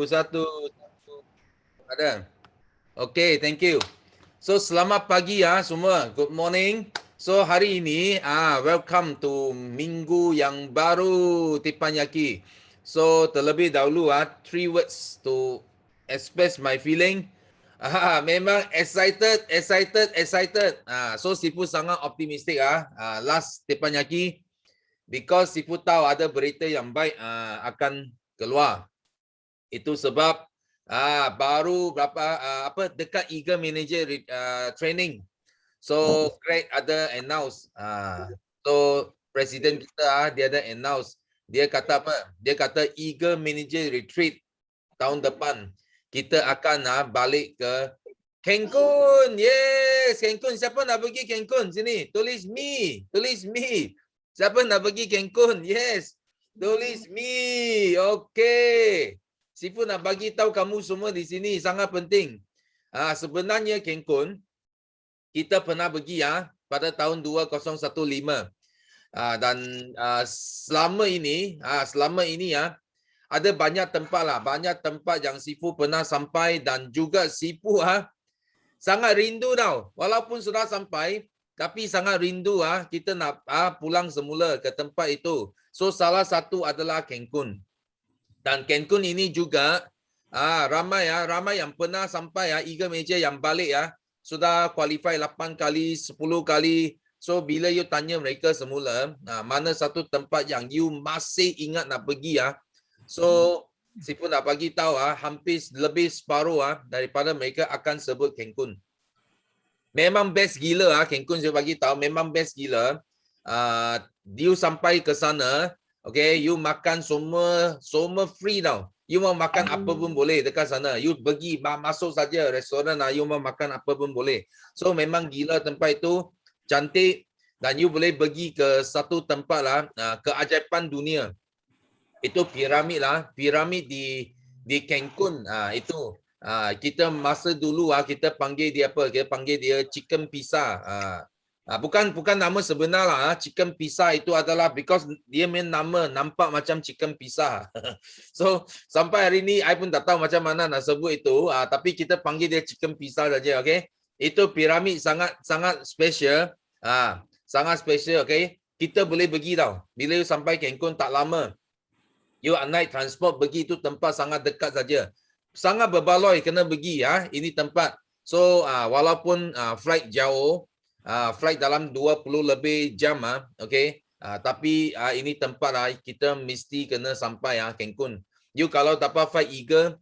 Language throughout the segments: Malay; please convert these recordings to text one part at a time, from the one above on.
satu. Ada. Okay, thank you. So selamat pagi ya semua. Good morning. So hari ini welcome to minggu yang baru Teppanyaki. So terlebih dahulu 3 words to express my feeling. Memang excited. So Sifu sangat optimistik last Teppanyaki because Sifu tahu ada berita yang baik akan keluar. Itu sebab baru dekat Eagle Manager training. So Greg ada announce. So presiden kita dia ada announce. Dia kata apa? Dia kata Eagle Manager retreat tahun depan kita akan balik ke Cancun. Yes, Cancun. Siapa nak pergi Cancun sini? Tulis me. Siapa nak pergi Cancun? Yes. Tulis me. Okay. Sifu nak bagi tahu kamu semua di sini sangat penting. Sebenarnya Cancun kita pernah pergi pada tahun 2015. Dan selama ini ada banyak tempat yang Sifu pernah sampai dan juga Sifu sangat rindu tau. Walaupun sudah sampai tapi sangat rindu kita nak pulang semula ke tempat itu. So salah satu adalah Cancun. Dan Cancun ini juga ramai yang pernah sampai Eagle Major yang balik sudah qualify 8 kali, 10 kali. So bila you tanya mereka semula mana satu tempat yang you masih ingat nak pergi so Sifu nak bagi tahu hampir lebih separuh daripada mereka akan sebut Cancun. Memang best gila Cancun, saya bagi tahu memang best gila. You sampai ke sana, okay, you makan semua free tau. You mau makan apa pun boleh dekat sana. You pergi masuk saja restoran you mau makan apa pun boleh. So memang gila tempat itu, cantik, dan you boleh pergi ke satu tempat keajaiban dunia. Itu piramid di Cancun. Itu kita masa dulu kita panggil dia apa? Kita panggil dia chicken pizza. Bukan nama sebenar chicken pizza itu adalah because dia main nama nampak macam chicken pizza. So sampai hari ni I pun tak tahu macam mana nak sebut itu, tapi kita panggil dia chicken pizza saja, okay? Itu piramid sangat special. Sangat special, okay? Kita boleh pergi tau. Bila you sampai Cancun tak lama, you naik transport pergi, itu tempat sangat dekat saja. Sangat berbaloi kena pergi ini tempat. So walaupun flight jauh, flight dalam 20 lebih jam okay, tapi ini tempat kita mesti kena sampai Cancun. You kalau dapat flight Eagle,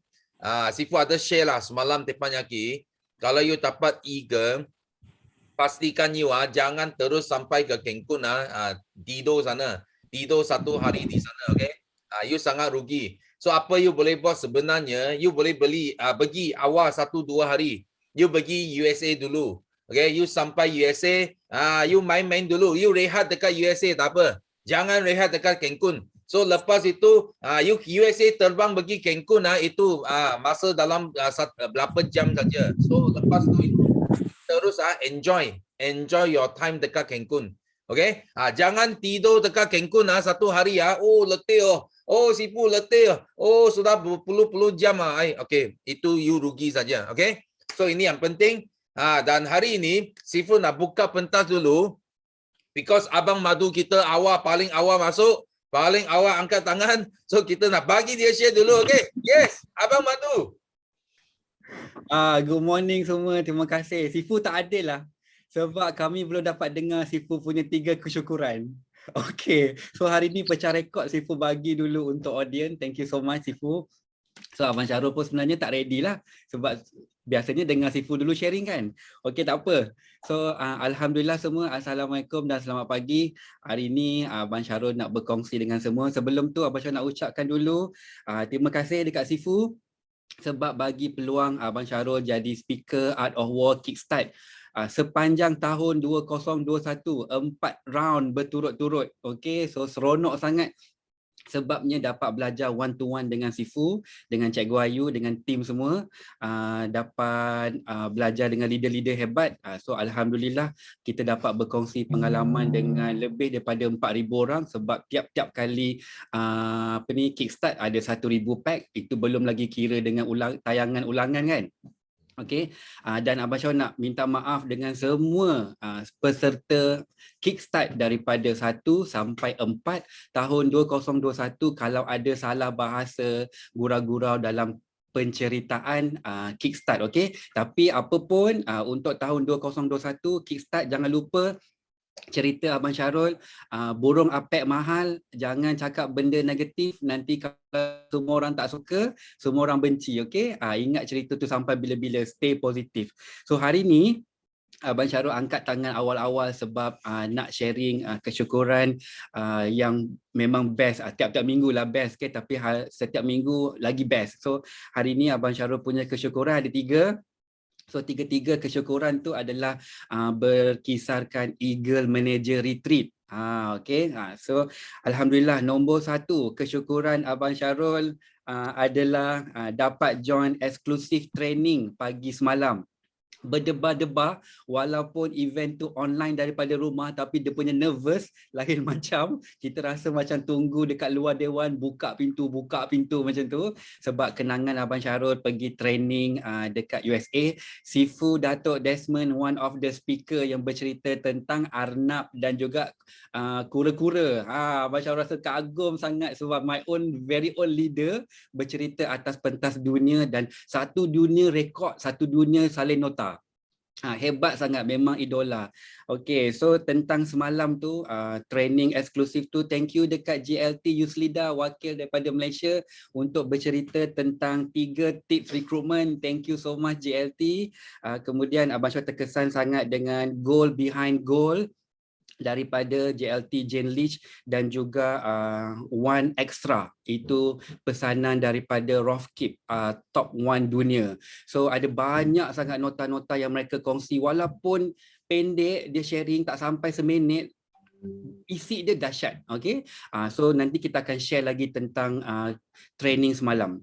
Sifu ada share semalam Teppanyaki. Kalau you dapat Eagle, pastikan you jangan terus sampai ke Cancun tidur sana. Tidur satu hari di sana, okay? You sangat rugi. So apa you boleh buat sebenarnya, you boleh pergi awal 1-2 hari. You pergi USA dulu. Okay, you sampai USA, you main-main dulu. You rehat dekat USA tak apa. Jangan rehat dekat Cancun. So lepas itu, you USA terbang pergi Cancun itu masa dalam berapa jam saja. So lepas itu terus enjoy your time dekat Cancun. Okay, jangan tidur dekat Cancun satu hari oh letih Sifu letih sudah berpuluh-puluh jam okay, itu you rugi saja. Okay, so ini yang penting. Dan hari ini Sifu nak buka pentas dulu because Abang Madu kita paling awal masuk, paling awal angkat tangan. So kita nak bagi dia share dulu. Okay, yes, Abang Madu. Good morning semua. Terima kasih. Sifu tak adil lah. Sebab kami belum dapat dengar Sifu punya 3 kesyukuran. Okay. So hari ni pecah rekod Sifu bagi dulu untuk audience. Thank you so much Sifu. So Abang Syarul pun sebenarnya tak ready lah. Sebab biasanya dengar Sifu dulu sharing kan. Okay, tak apa. So Alhamdulillah semua. Assalamualaikum dan selamat pagi. Hari ni Abang Syarul nak berkongsi dengan semua. Sebelum tu Abang Syarul nak ucapkan dulu terima kasih dekat Sifu sebab bagi peluang Abang Syarul jadi speaker Art of War Kickstart sepanjang tahun 2021, 4 round berturut-turut. Okey, so seronok sangat sebabnya dapat belajar one to one dengan Sifu, dengan Cikgu Ayu, dengan tim semua, dapat belajar dengan leader-leader hebat. So alhamdulillah kita dapat berkongsi pengalaman dengan lebih daripada 4,000 orang, sebab tiap-tiap kali kickstart ada 1,000 pack, itu belum lagi kira dengan tayangan ulangan kan. Okey, dan Abang Syah nak minta maaf dengan semua peserta kickstart daripada 1 sampai 4 tahun 2021 kalau ada salah bahasa, gurau-gurau dalam penceritaan kickstart. Okey, tapi apa pun untuk tahun 2021 kickstart, jangan lupa cerita Abang Syarul, burung apek mahal, jangan cakap benda negatif, nanti kalau semua orang tak suka, semua orang benci, okey? Ingat cerita tu sampai bila-bila, stay positif. So hari ni Abang Syarul angkat tangan awal-awal sebab nak sharing kesyukuran yang memang best, tiap-tiap minggu lah best, okay? Tapi setiap minggu lagi best. So hari ni Abang Syarul punya kesyukuran ada 3. So tiga-tiga kesyukuran tu adalah berkisarkan Eagle Manager Retreat. Okay. So alhamdulillah, nombor 1 kesyukuran Abang Syarul adalah dapat join eksklusif training pagi semalam. Berdebar-debar, walaupun event tu online daripada rumah, tapi dia punya nervous lain macam. Kita rasa macam tunggu dekat luar dewan, buka pintu macam tu, sebab kenangan Abang Syarul pergi training dekat USA. Sifu Datuk Desmond, one of the speaker yang bercerita tentang Arnab dan juga kura-kura. Abang Syarul rasa kagum sangat sebab my own very own leader bercerita atas pentas dunia, dan satu dunia rekod, satu dunia salin nota. Hebat sangat, memang idola. Okay, so tentang semalam tu, training eksklusif tu, thank you dekat GLT Yuslida, wakil daripada Malaysia, untuk bercerita tentang 3 tips recruitment. Thank you so much GLT. Kemudian Abang Syah terkesan sangat dengan goal behind goal daripada JLT Jane Leach, dan juga One Extra, itu pesanan daripada Rofkip, top 1 dunia. So ada banyak sangat nota-nota yang mereka kongsi, walaupun pendek, dia sharing tak sampai seminit, isi dia dahsyat. Okay, so nanti kita akan share lagi tentang training semalam.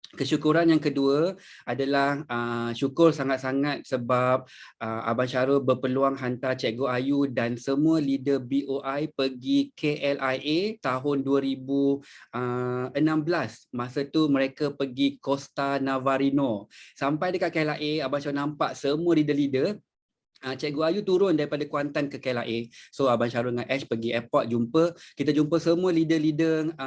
Kesyukuran yang kedua adalah syukur sangat-sangat sebab Abang Syarul berpeluang hantar Cikgu Ayu dan semua leader BOI pergi KLIA tahun 2016. Masa tu mereka pergi Costa Navarino. Sampai dekat KLIA, Abang Syarul nampak semua leader-leader. Cikgu Ayu turun daripada Kuantan ke KLIA. So Abang Syarul dengan Ash pergi airport, kita jumpa semua leader-leader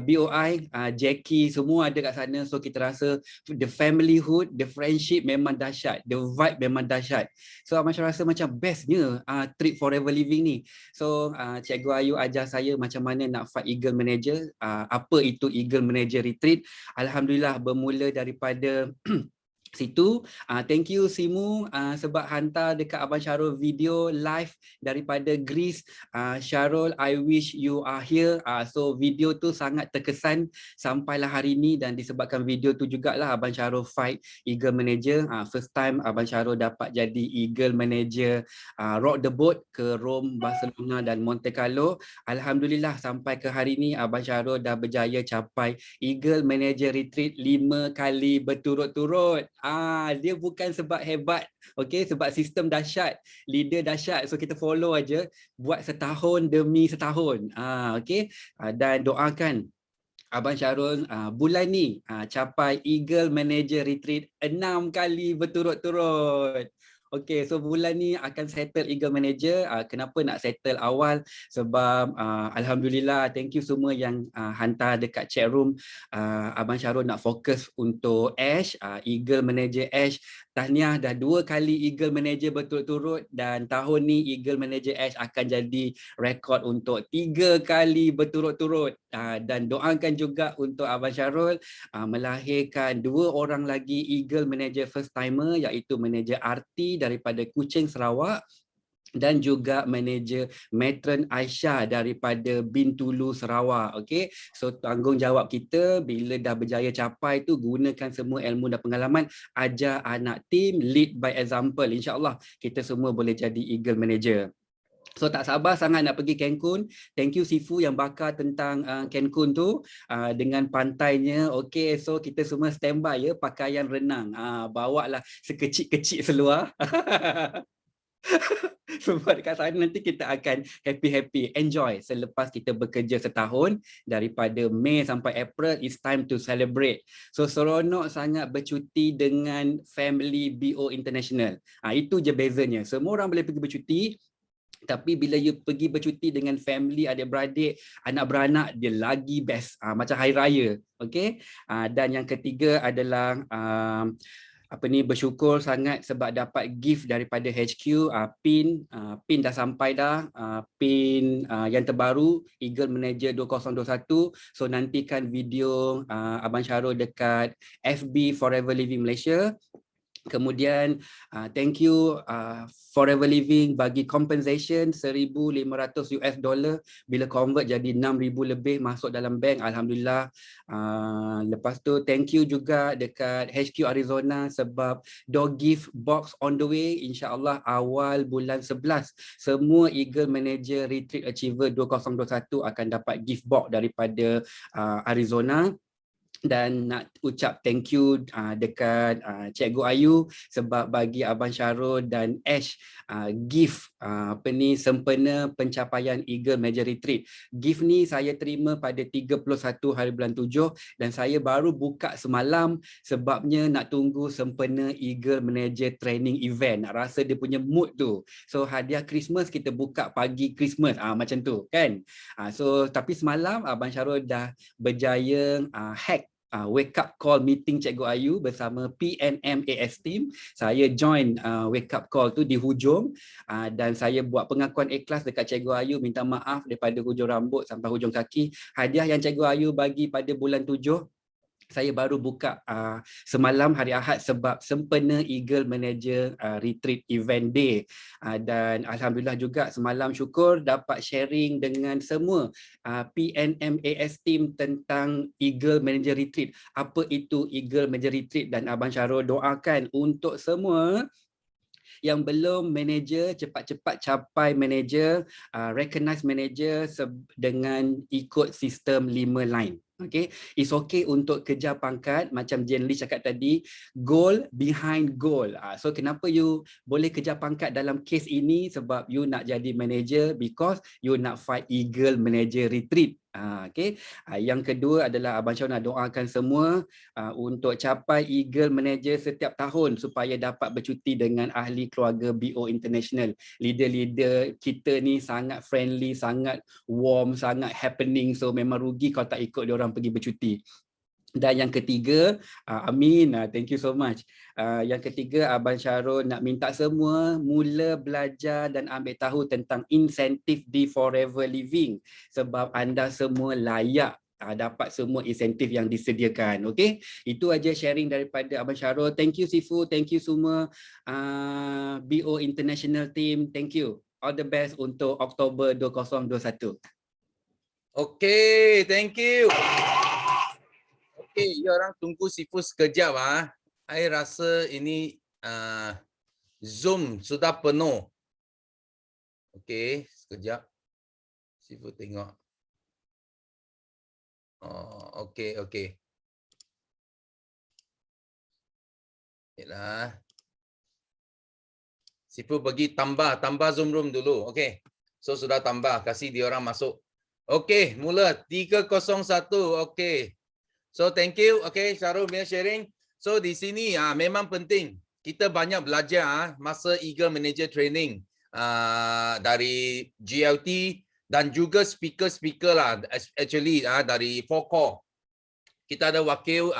BOI, Jackie, semua ada kat sana. So kita rasa the familyhood, the friendship memang dahsyat, the vibe memang dahsyat. So Abang Syarul rasa macam bestnya trip Forever Living ni. So Cikgu Ayu ajar saya macam mana nak fight Eagle Manager, apa itu Eagle Manager Retreat. Alhamdulillah bermula daripada situ. Thank you Simu sebab hantar dekat Abang Syarul video live daripada Greece. Syarul, I wish you are here. So video tu sangat terkesan sampailah hari ni, dan disebabkan video tu jugalah Abang Syarul fight Eagle Manager. First time Abang Syarul dapat jadi Eagle Manager, rock the boat ke Rome, Barcelona dan Monte Carlo. Alhamdulillah sampai ke hari ni Abang Syarul dah berjaya capai Eagle Manager Retreat 5 kali berturut-turut. Dia bukan sebab hebat, okey, sebab sistem dahsyat, leader dahsyat. So kita follow aja, buat setahun demi setahun. Okey, dan doakan Abang Syarul bulan ni capai Eagle Manager Retreat 6 kali berturut-turut. Okay, so bulan ni akan settle Eagle Manager. Kenapa nak settle awal? Sebab Alhamdulillah, thank you semua yang hantar dekat chat room. Abang Syarul nak fokus untuk Ash, Eagle Manager Ash. Tahniah, dah 2 kali Eagle Manager berturut-turut, dan tahun ni Eagle Manager Ash akan jadi rekod untuk 3 kali berturut-turut. Dan doakan juga untuk Abang Syarul melahirkan 2 orang lagi Eagle Manager first timer, iaitu Manager RT daripada Kuching, Sarawak, dan juga manager Matron Aisyah daripada Bintulu, Sarawak. Okey, so tanggungjawab kita bila dah berjaya capai tu, gunakan semua ilmu dan pengalaman, ajar anak tim, lead by example. InsyaAllah kita semua boleh jadi Eagle Manager. So tak sabar sangat nak pergi Cancun. Thank you Sifu yang bakar tentang Cancun tu dengan pantainya. Okay, so kita semua standby ya, pakaian renang. Bawa lah sekecil-kecil seluar. Sebab dekat sana nanti kita akan happy-happy, enjoy selepas kita bekerja setahun. Daripada Mei sampai April, it's time to celebrate. So seronok sangat bercuti dengan family BO International. Itu je bezanya. Semua orang boleh pergi bercuti, tapi bila you pergi bercuti dengan family, adik-beradik, anak beranak, dia lagi best. Macam hari raya. Okay? Dan yang ketiga adalah bersyukur sangat sebab dapat gift daripada HQ, pin dah sampai dah, pin yang terbaru Eagle Manager 2021. So nantikan video Abang Syarul dekat FB Forever Living Malaysia. Kemudian thank you Forever Living bagi compensation $1,500 bila convert jadi 6,000 lebih masuk dalam bank, alhamdulillah. Lepas tu thank you juga dekat HQ Arizona sebab door gift box on the way, insya-Allah awal bulan 11 semua Eagle Manager Retreat Achiever 2021 akan dapat gift box daripada Arizona. Dan nak ucap thank you dekat Cikgu Ayu sebab bagi Abang Syarul dan Ash gift sempena pencapaian Eagle Manager Retreat. Gift ni saya terima pada 31 hari bulan 7 dan saya baru buka semalam sebabnya nak tunggu sempena Eagle Manager Training Event. Nak rasa dia punya mood tu. So hadiah Christmas kita buka pagi Christmas macam tu kan. So tapi semalam Abang Syarul dah berjaya hack wake up call meeting Cikgu Ayu bersama PNMAS team. Saya join wake up call tu di hujung dan saya buat pengakuan ikhlas dekat Cikgu Ayu, minta maaf daripada hujung rambut sampai hujung kaki. Hadiah yang Cikgu Ayu bagi pada bulan 7 saya baru buka semalam hari Ahad sebab sempena Eagle Manager Retreat Event Day. Dan alhamdulillah juga semalam syukur dapat sharing dengan semua PNMAS team tentang Eagle Manager Retreat. Apa itu Eagle Manager Retreat, dan Abang Syarul doakan untuk semua yang belum manager cepat-cepat capai manager, recognize manager dengan ikut sistem 5 line. Okay, it's okay untuk kejar pangkat macam Jen Lee cakap tadi, goal behind goal. So kenapa you boleh kejar pangkat dalam kes ini? Sebab you nak jadi manager because you nak fight Eagle Manager Retreat. Okay. Yang kedua adalah Abang Syarul nak doakan semua untuk capai Eagle Manager setiap tahun supaya dapat bercuti dengan ahli keluarga BO International. Leader-leader kita ni sangat friendly, sangat warm, sangat happening. So memang rugi kalau tak ikut diorang pergi bercuti. Dan yang ketiga, Amin, thank you so much. Yang ketiga, Abang Syarul nak minta semua mula belajar dan ambil tahu tentang insentif di Forever Living sebab anda semua layak dapat semua insentif yang disediakan. Okay, itu aja sharing daripada Abang Syarul. Thank you Sifu, thank you semua BO International team, thank you. All the best untuk Oktober 2021. Okay, thank you. Okay, you orang tunggu Sifu sekejap I rasa ini Zoom sudah penuh. Okay, sekejap. Sifu tengok. Oh, okay, okay. Yalah. Sifu pergi tambah Zoom room dulu. Okay. So sudah tambah, kasih dia orang masuk. Okay, mula 301. Okay. So thank you. Okay, Syarul punya sharing. So di sini memang penting kita banyak belajar masa Eagle Manager Training dari GLT dan juga speaker lah actually dari 4 core. Kita ada wakil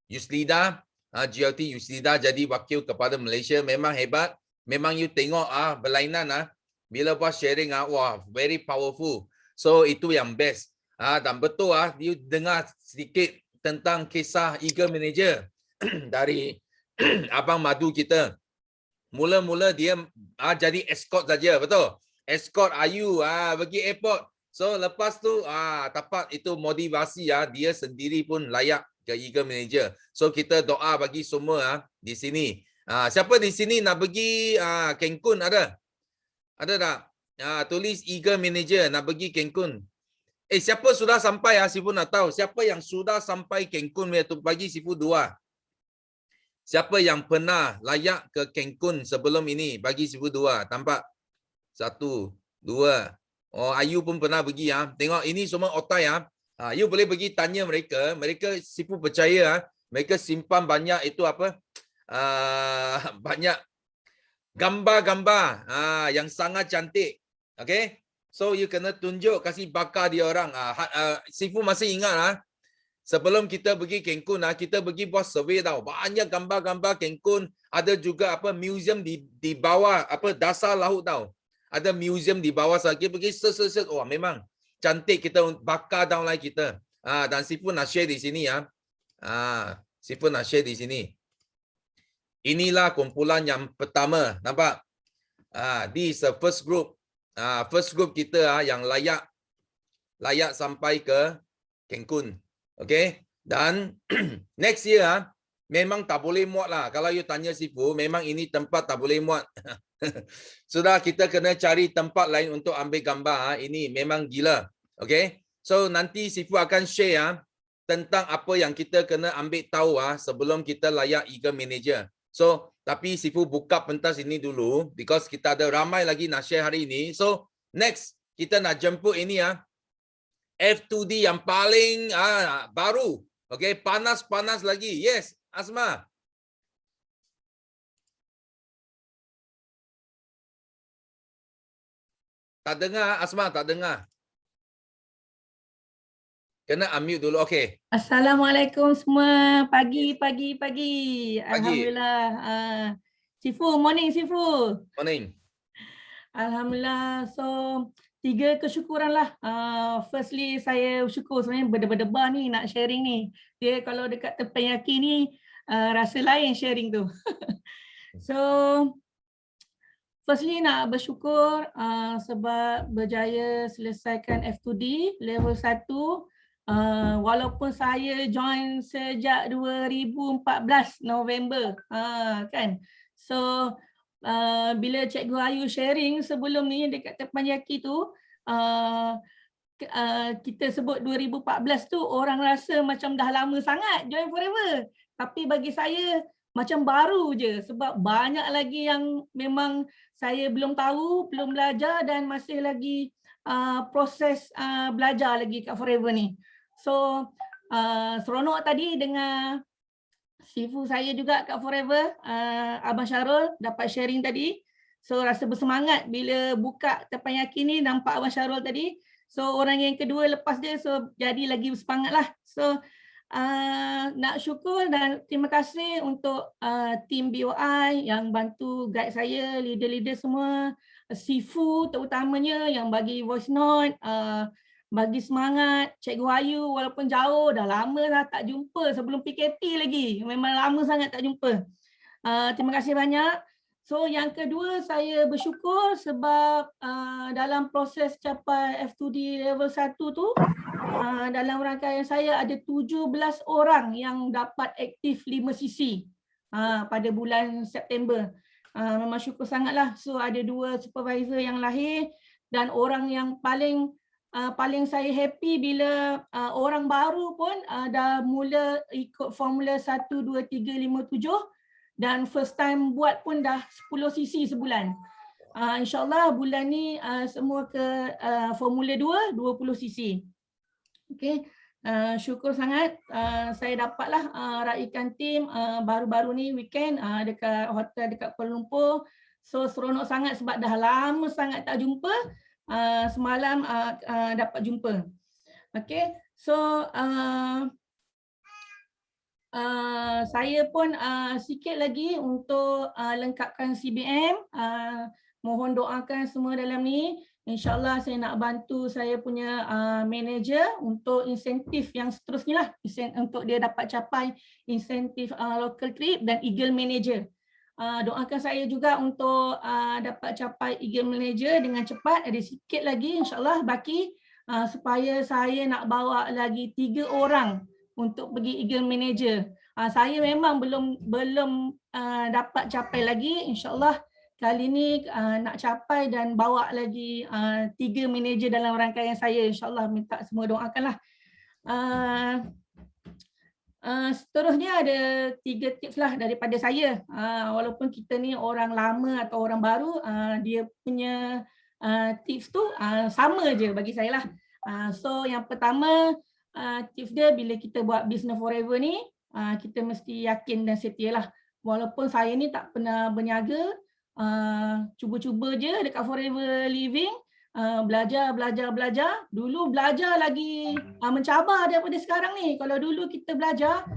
Yuslida, GLT Yuslida jadi wakil kepada Malaysia, memang hebat. Memang you tengok berlainan bila buat sharing wah very powerful. So itu yang best. Dan betul you dengar sedikit tentang kisah Eagle Manager dari Abang Madu kita. Mula-mula dia jadi escort saja, betul? Escort Ayu pergi airport. So lepas tu dapat itu motivasi dia sendiri pun layak ke Eagle Manager. So kita doa bagi semua di sini. Siapa di sini nak pergi Cancun ada? Ada tak? tulis Eagle Manager nak pergi Cancun. Siapa sudah sampai Sifu nak tahu. Siapa yang sudah sampai Cancun tu pagi Sifu 2. Siapa yang pernah layak ke Cancun sebelum ini? Bagi Sifu 2. Tampak? 1, 2. Oh, Ayu pun pernah pergi Tengok ini semua otai you boleh pergi tanya mereka. Mereka Sifu percaya mereka simpan banyak itu apa? Banyak gambar-gambar yang sangat cantik. Okay? So you kena tunjuk, kasih bakar dia orang. Sifu masih ingat sebelum kita pergi Cancun kita pergi buat survey tau. Banyak gambar-gambar Cancun, ada juga apa museum di bawah apa dasar laut tau. Ada museum di bawah sana. Kita pergi search. Oh memang cantik, kita bakar down lagi kita. Dan Sifu nak share di sini Sifu nak share di sini. Inilah kumpulan yang pertama, nampak? This is the first group. First group kita yang layak sampai ke Cancun. Okay? Dan next year memang tak boleh muat lah. Kalau you tanya Sifu, memang ini tempat tak boleh muat. Sudah, kita kena cari tempat lain untuk ambil gambar. Ini memang gila. Okay? So nanti Sifu akan share tentang apa yang kita kena ambil tahu sebelum kita layak Eagle Manager. So, tapi Sifu buka pentas ini dulu because kita ada ramai lagi nak share hari ini. So, next kita nak jemput ini F2D yang paling baru. Okay, panas-panas lagi. Yes, Asma. Tak dengar, Asma, tak dengar. Kena unmute dulu. Okay. Assalamualaikum semua. Pagi. Alhamdulillah. Sifu, morning Sifu. Morning. Alhamdulillah. So, 3 kesyukuran lah. Firstly, saya syukur sebenarnya berdebar-debar ni nak sharing ni. Dia kalau dekat terpeyaki ni, rasa lain sharing tu. So, firstly nak bersyukur sebab berjaya selesaikan F2D level 1. Walaupun saya join sejak 2014 November kan. So bila Cikgu Ayu sharing sebelum ni dekat Teppanyaki tu kita sebut 2014 tu orang rasa macam dah lama sangat join forever. Tapi bagi saya macam baru je sebab banyak lagi yang memang saya belum tahu, belum belajar dan masih lagi proses belajar lagi kat forever ni. So seronok tadi dengar Sifu saya juga kat Forever, Abang Syarul dapat sharing tadi. So rasa bersemangat bila buka Teppanyaki ni nampak Abang Syarul tadi. So orang yang kedua lepas dia, so jadi lagi bersemangat lah. So nak syukur dan terima kasih untuk tim BOI yang bantu guide saya, leader-leader semua. Sifu terutamanya yang bagi voice note, bagi semangat. Cikgu Ayu walaupun jauh, dah lama dah tak jumpa sebelum PKP lagi. Memang lama sangat tak jumpa. Terima kasih banyak. So yang kedua saya bersyukur sebab dalam proses capai F2D level 1 tu, dalam rangkaian saya ada 17 orang yang dapat aktif 5 sisi pada bulan September. Memang syukur sangatlah. So ada 2 supervisor yang lahir dan orang yang paling saya happy bila orang baru pun dah mula ikut formula 1, 2, 3, 5, 7 dan first time buat pun dah 10 sisi sebulan. InsyaAllah bulan ni semua ke formula 2, 20 sisi. Okay. Syukur sangat saya dapatlah raikan tim baru-baru ni weekend dekat hotel dekat Kuala Lumpur. So seronok sangat sebab dah lama sangat tak jumpa. Semalam dapat jumpa. Okay, so saya pun sikit lagi untuk lengkapkan CBM. Mohon doakan semua dalam ni. InsyaAllah saya nak bantu saya punya manager untuk insentif yang seterusnya lah. Untuk dia dapat capai insentif local trip dan Eagle Manager. Doakan saya juga untuk dapat capai Eagle Manager dengan cepat. Ada sikit lagi insyaAllah baki supaya saya nak bawa lagi 3 orang untuk pergi Eagle Manager. Saya memang belum dapat capai lagi. InsyaAllah kali ni nak capai dan bawa lagi 3 manager dalam rangkaian saya. InsyaAllah minta semua doakanlah. Seterusnya ada 3 tips lah daripada saya. Walaupun kita ni orang lama atau orang baru, dia punya tips tu sama je bagi saya lah. So yang pertama, tips dia bila kita buat business forever ni, kita mesti yakin dan setia lah. Walaupun saya ni tak pernah berniaga, cuba-cuba je dekat Forever Living, belajar. Dulu belajar lagi mencabar daripada sekarang ni. Kalau dulu kita belajar,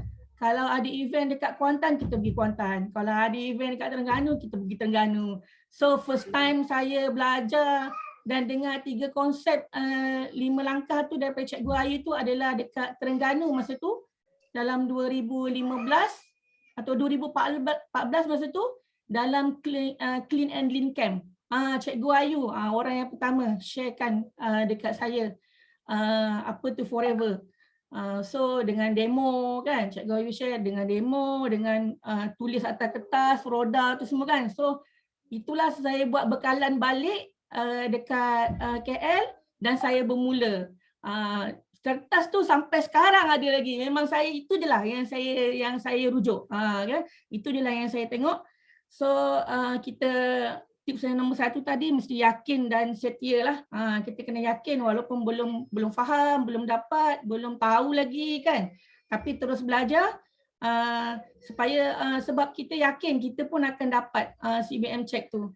kalau ada event dekat Kuantan, kita pergi Kuantan. Kalau ada event dekat Terengganu, kita pergi Terengganu. So first time saya belajar dan dengar 3 konsep 5 langkah tu daripada Cikgu Ayu tu adalah dekat Terengganu masa tu, dalam 2015 atau 2014 masa tu, dalam Clean and Lean Camp. Cikgu Ayu, orang yang pertama sharekan dekat saya apa tu Forever. So dengan demo kan, Cikgu Ayu share dengan demo, dengan tulis atas kertas, roda tu semua kan. So itulah saya buat bekalan balik dekat KL dan saya bermula. Kertas tu sampai sekarang ada lagi. Memang saya itu je lah yang saya rujuk. Kan? Itu je lah yang saya tengok. So kita tips yang nombor 1 tadi mesti yakin dan setia lah. Kita kena yakin walaupun belum faham, belum dapat, belum tahu lagi kan. Tapi terus belajar supaya sebab kita yakin kita pun akan dapat CBM check tu.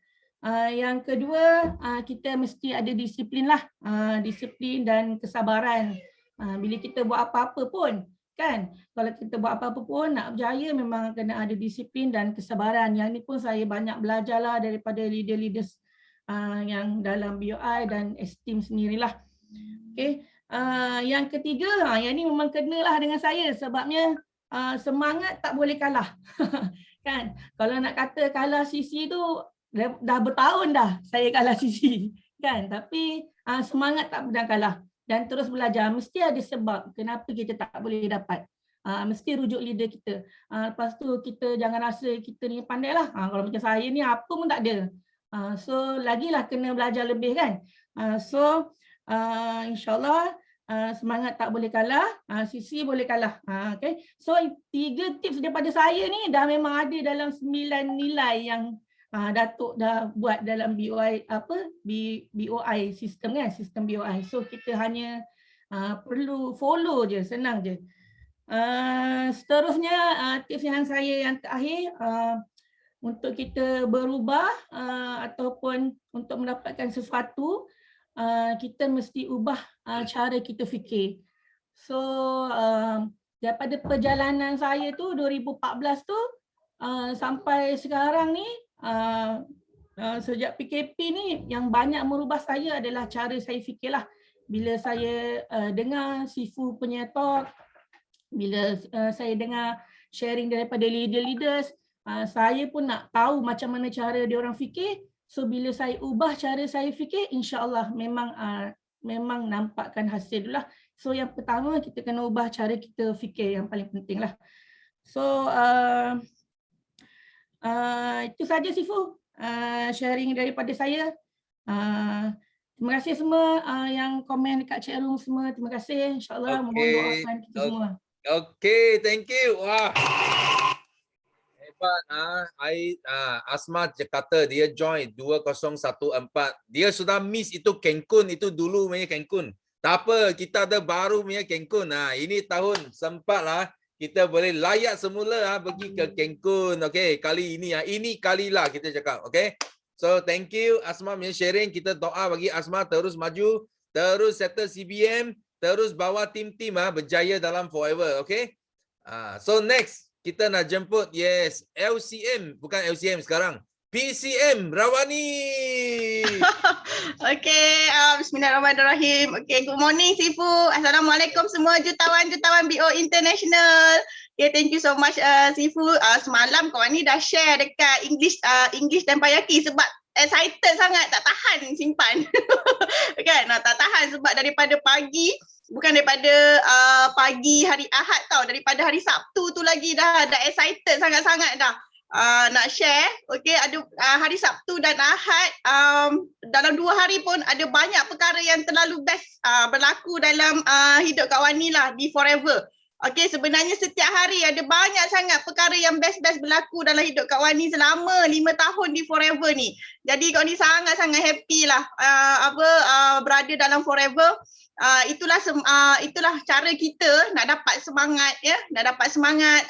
Yang kedua, kita mesti ada disiplin lah. Disiplin dan kesabaran. Bila kita buat apa-apa pun kan, kalau kita buat apa-apa pun nak berjaya memang kena ada disiplin dan kesabaran. Yang ni pun saya banyak belajar lah daripada leaders yang dalam BOI dan Esteem sendirilah. Okay. Yang ketiga, yang ni memang kenalah dengan saya sebabnya semangat tak boleh kalah. Kan? Kalau nak kata kalah CC tu dah bertahun dah saya kalah CC kan, tapi semangat tak pernah kalah. Dan terus belajar, mesti ada sebab kenapa kita tak boleh dapat. Mesti rujuk leader kita. Lepas tu kita jangan rasa kita ni pandai lah. Kalau macam saya ni apa pun tak ada. So lagilah kena belajar lebih kan. So insyaAllah semangat tak boleh kalah, CC boleh kalah. Okay. So 3 tips daripada saya ni dah memang ada dalam 9 nilai yang Datuk dah buat dalam BOI BOI sistem kan, sistem BOI. So kita hanya perlu follow je, senang je. Seterusnya tips yang saya yang terakhir, untuk kita berubah ataupun untuk mendapatkan sesuatu, kita mesti ubah cara kita fikir. So daripada perjalanan saya tu 2014 tu sampai sekarang ni, sejak PKP ni yang banyak merubah saya adalah cara saya fikirlah. Bila saya dengar Sifu punya talk, bila saya dengar sharing daripada leaders, saya pun nak tahu macam mana cara dia orang fikir. So bila saya ubah cara saya fikir, insya-Allah memang nampakkan hasil dulu lah. So yang pertama kita kena ubah cara kita fikir, yang paling penting lah. So itu saja Sifu sharing daripada saya. Terima kasih semua yang komen dekat chat room semua. Terima kasih. InsyaAllah mohon doakan kita semua. Okay, thank you. Wah. Hebat. Asma kata dia join 2014. Dia sudah miss itu Cancun, itu dulu punya Cancun. Tak apa, kita ada baru punya Cancun. Ini tahun sempatlah kita boleh layak semula pergi ke Cancun. Okay, kali ini kalilah kita cakap. Okay, so thank you Asma punya sharing. Kita doa bagi Asma terus maju, terus settle CBM, terus bawa tim-tim berjaya dalam Forever. Okay, so next kita nak jemput LCM, bukan LCM sekarang, PCM Rawani. Okay, bismillahirrahmanirrahim. Okay, good morning Sifu. Assalamualaikum semua jutawan-jutawan BO International. Okay, thank you so much Sifu. Semalam kawan ni dah share dekat English dan Payaki sebab excited sangat, tak tahan simpan. Kan, tak tahan sebab daripada pagi, bukan daripada pagi hari Ahad tau, daripada hari Sabtu tu lagi dah excited sangat-sangat dah. nak share. Okay, ada hari Sabtu dan Ahad, dalam 2 hari pun ada banyak perkara yang terlalu best berlaku dalam hidup Kak Wani lah di Forever. Okay, sebenarnya setiap hari ada banyak sangat perkara yang best-best berlaku dalam hidup Kak Wani selama 5 tahun di Forever ni. Jadi Kak Wani sangat-sangat happy lah berada dalam Forever. Itulah cara kita nak dapat semangat, ya, nak dapat semangat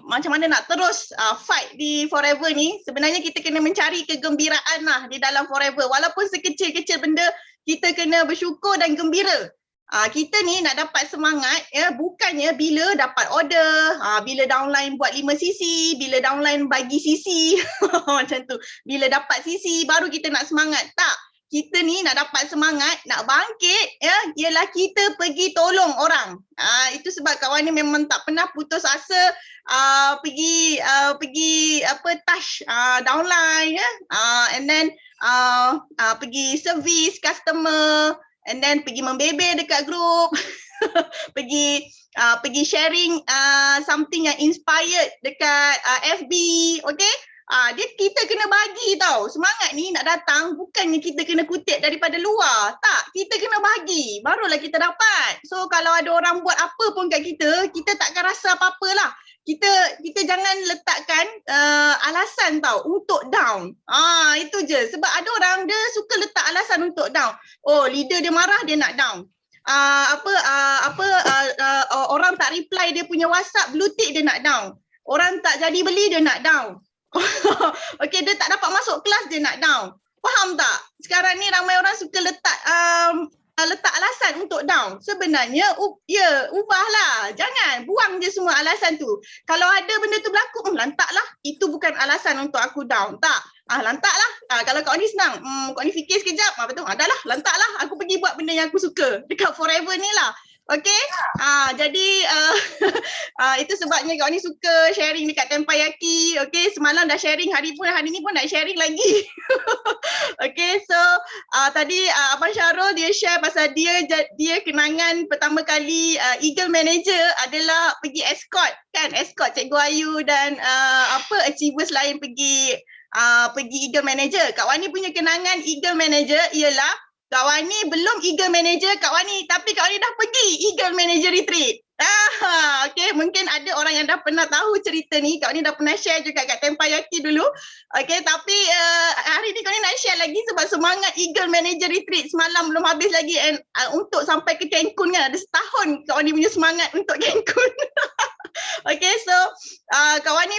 macam mana nak terus fight di Forever ni. Sebenarnya kita kena mencari kegembiraan lah di dalam Forever. Walaupun sekecil-kecil benda, kita kena bersyukur dan gembira. Kita ni nak dapat semangat, ya, bukannya bila dapat order, bila downline buat 5 sisi, bila downline bagi sisi macam tu. Bila dapat sisi baru kita nak semangat. Tak. Kita ni nak dapat semangat, nak bangkit, ya, ialah kita pergi tolong orang. Itu sebab Kak Wani memang tak pernah putus asa pergi touch downline, ya, and then pergi service customer, and then pergi membebel dekat group, pergi sharing something yang inspired dekat FB, okay? Kita kena bagi tau. Semangat ni nak datang bukannya kita kena kutip daripada luar. Tak, kita kena bagi. Barulah kita dapat. So kalau ada orang buat apa pun kat kita takkan rasa apa-apa lah. Kita jangan letakkan alasan tau untuk down. Itu je. Sebab ada orang dia suka letak alasan untuk down. Oh, leader dia marah, dia nak down. Orang tak reply dia punya WhatsApp, blue tick, dia nak down. Orang tak jadi beli, dia nak down. Okay, dia tak dapat masuk kelas, dia nak down. Faham tak? Sekarang ni ramai orang suka letak alasan untuk down. Sebenarnya ubahlah. Jangan buang je semua alasan tu. Kalau ada benda tu berlaku, lantaklah. Itu bukan alasan untuk aku down. Tak. Lantaklah. Kalau Kak Wani senang, Kak Wani fikir sekejap, betul. Dah lah, lantaklah. Aku pergi buat benda yang aku suka dekat Forever ni lah. Okay, jadi itu sebabnya Kak Wani suka sharing dekat Tempayaki. Okay, semalam dah sharing, hari ni pun nak sharing lagi. Okay, so tadi Abang Syarul dia share pasal dia kenangan pertama kali Eagle Manager adalah pergi escort, kan, escort Cikgu Ayu dan achievers lain pergi Eagle Manager. Kak Wani punya kenangan Eagle Manager ialah Kak Wani belum Eagle Manager tapi Kak Wani dah pergi Eagle Manager Retreat. Okay, mungkin ada orang yang dah pernah tahu cerita ni. Kak Wani dah pernah share juga kat Tempayaki dulu. Okay, tapi hari ni Kak Wani nak share lagi sebab semangat Eagle Manager Retreat semalam belum habis lagi, and untuk sampai ke Cancun kan ada setahun Kak Wani punya semangat untuk Cancun. Okay, so Kak Wani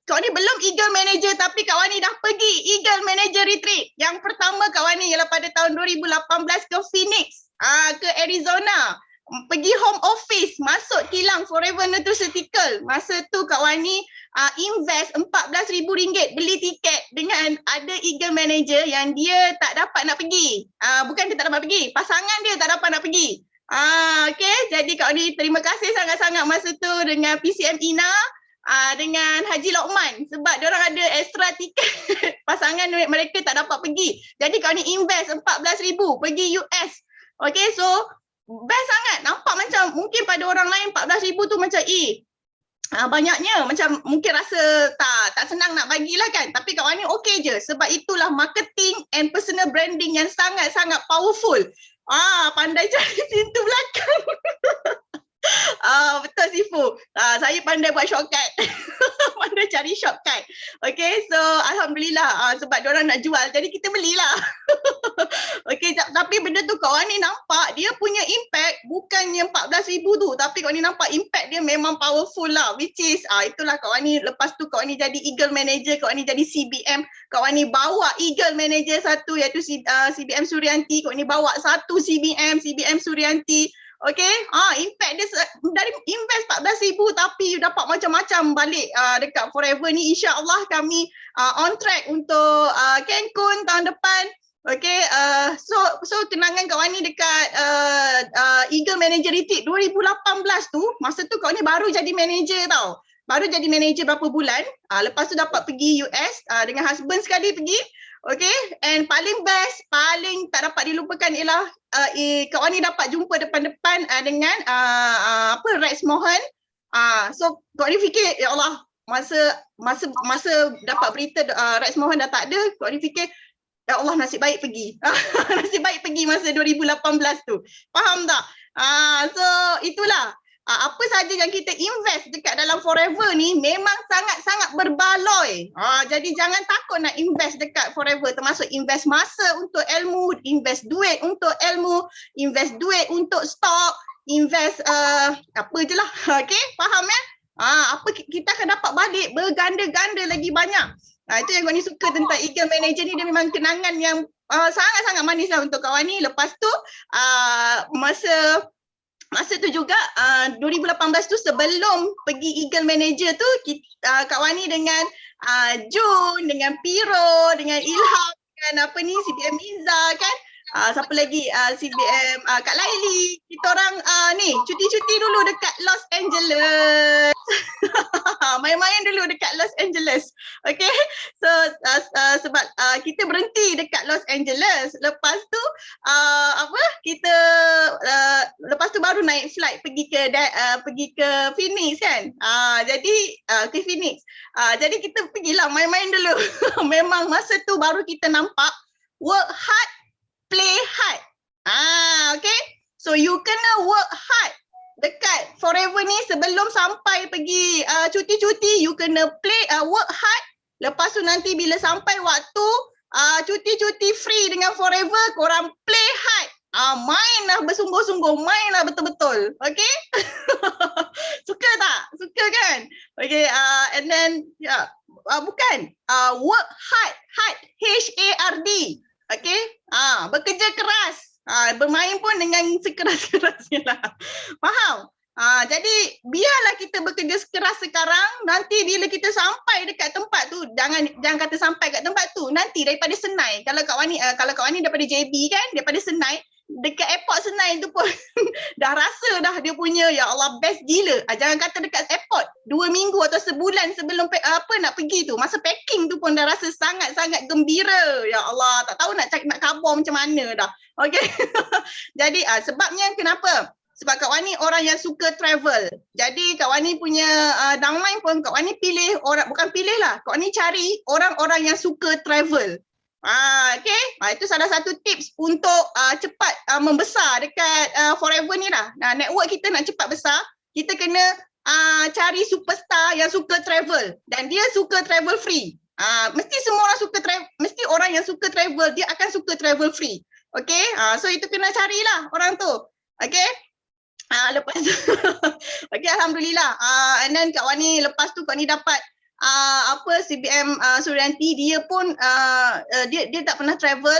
belum Eagle Manager tapi Kak Wani dah pergi Eagle Manager Retreat. Yang pertama Kak Wani ialah pada tahun 2018 ke Phoenix, ke Arizona. Pergi home office, masuk kilang Forever Nutraceutical. Masa tu Kak Wani invest RM14,000 beli tiket dengan ada Eagle Manager yang dia tak dapat nak pergi. Bukan dia tak dapat pergi, pasangan dia tak dapat nak pergi. Okay, jadi Kak Wani terima kasih sangat-sangat masa tu dengan PCM Ina, dengan Haji Lokman sebab diorang ada extra tiket. Pasangan mereka tak dapat pergi. Jadi Kak Wani invest RM14,000 pergi US. Okay, so best sangat. Nampak macam mungkin pada orang lain RM14,000 tu macam banyaknya, macam mungkin rasa tak senang nak bagilah kan. Tapi Kak Wani okey je sebab itulah marketing and personal branding yang sangat-sangat powerful. Pandai cari pintu belakang. Betul Sifu. Saya pandai buat shortcut. Pandai cari shortcut. Okay, so Alhamdulillah sebab diorang nak jual jadi kita belilah. Okay, tapi benda tu Kak Wani nampak dia punya impact bukannya RM14,000 tu, tapi Kak Wani nampak impact dia memang powerful lah, which is itulah Kak Wani lepas tu Kak Wani jadi Eagle Manager, Kak Wani jadi CBM, Kak Wani bawa Eagle Manager satu iaitu CBM Suryanti, Kak Wani bawa satu CBM Suryanti. Okay, impact dia dari invest RM14,000 tapi dapat macam-macam balik dekat Forever ni. InsyaAllah kami on track untuk Cancun tahun depan. Okay, so kenangan Kak Wani dekat Eagle Manager Retreat 2018 tu, masa tu Kak Wani baru jadi manager tau. Baru jadi manager berapa bulan, lepas tu dapat pergi US dengan husband sekali pergi. Okay, and paling best, paling tak dapat dilupakan ialah Kak Wani dapat jumpa depan-depan dengan Rex Mohan. So Kak Wani fikir, ya Allah, masa dapat berita Rex Mohan dah tak ada, Kak Wani fikir ya Allah nasib baik pergi. Nasib baik pergi masa 2018 tu. Faham tak? So itulah. Apa saja yang kita invest dekat dalam Forever ni memang sangat-sangat berbaloi. Jadi jangan takut nak invest dekat Forever, termasuk invest masa untuk ilmu, invest duit untuk ilmu, invest duit untuk stok, invest apa je lah. Okay, faham ya? Apa kita akan dapat balik berganda-ganda lagi banyak. Itu yang Kak Wani suka tentang Eagle Manager ni, dia memang kenangan yang sangat-sangat manis lah untuk Kak Wani. Lepas tu masa tu juga 2018 tu sebelum pergi Eagle Manager tu Kak Wani dengan Jun, dengan Piro, dengan Ilham, dengan CBM Miza kan, siapa lagi, CBM Kak Laili, kita orang ni cuti-cuti dulu dekat Los Angeles. Main-main dulu dekat Los Angeles. Okay, so sebab kita berhenti dekat Los Angeles, lepas tu kita lepas tu baru naik flight pergi ke Phoenix kan. Jadi ke Phoenix. Jadi kita pergilah main-main dulu. Memang masa tu baru kita nampak work hard, play hard. Okay. So you kena work hard dekat Forever ni sebelum sampai pergi cuti-cuti, you kena work hard. Lepas tu nanti bila sampai waktu cuti-cuti free dengan Forever, korang play hard. Mainlah bersungguh-sungguh, mainlah betul-betul. Okay? Suka tak? Suka kan? Okay, and then bukan work hard, H-A-R-D. Okay? Bekerja keras. Bermain pun dengan sekeras-kerasnya lah. Faham? Jadi biarlah kita bekerja keras sekarang, nanti bila kita sampai dekat tempat tu, jangan kata sampai kat tempat tu, nanti daripada Senai, kalau Kak Wani daripada JB kan, daripada Senai, dekat airport Senai tu pun dah rasa dah dia punya, ya Allah best gila. Jangan kata dekat airport 2 minggu atau sebulan sebelum nak pergi tu, masa packing tu pun dah rasa sangat-sangat gembira. Ya Allah, tak tahu nak khabar macam mana dah. Okay. Jadi sebabnya kenapa? Sebab Kak Wani orang yang suka travel. Jadi Kak Wani punya downline pun Kak Wani pilih orang, bukan pilih lah, Kak Wani cari orang-orang yang suka travel. Okay, itu salah satu tips untuk cepat membesar dekat Forever ni lah. Network kita nak cepat besar, kita kena cari superstar yang suka travel dan dia suka travel free. Mesti semua orang suka travel, mesti orang yang suka travel dia akan suka travel free. Okay, so itu kena carilah orang tu. Okay. Lepas tu okay, alhamdulillah. And then Kak Wani lepas tu Kak Wani dapat CBM Suryanti, dia pun dia tak pernah travel.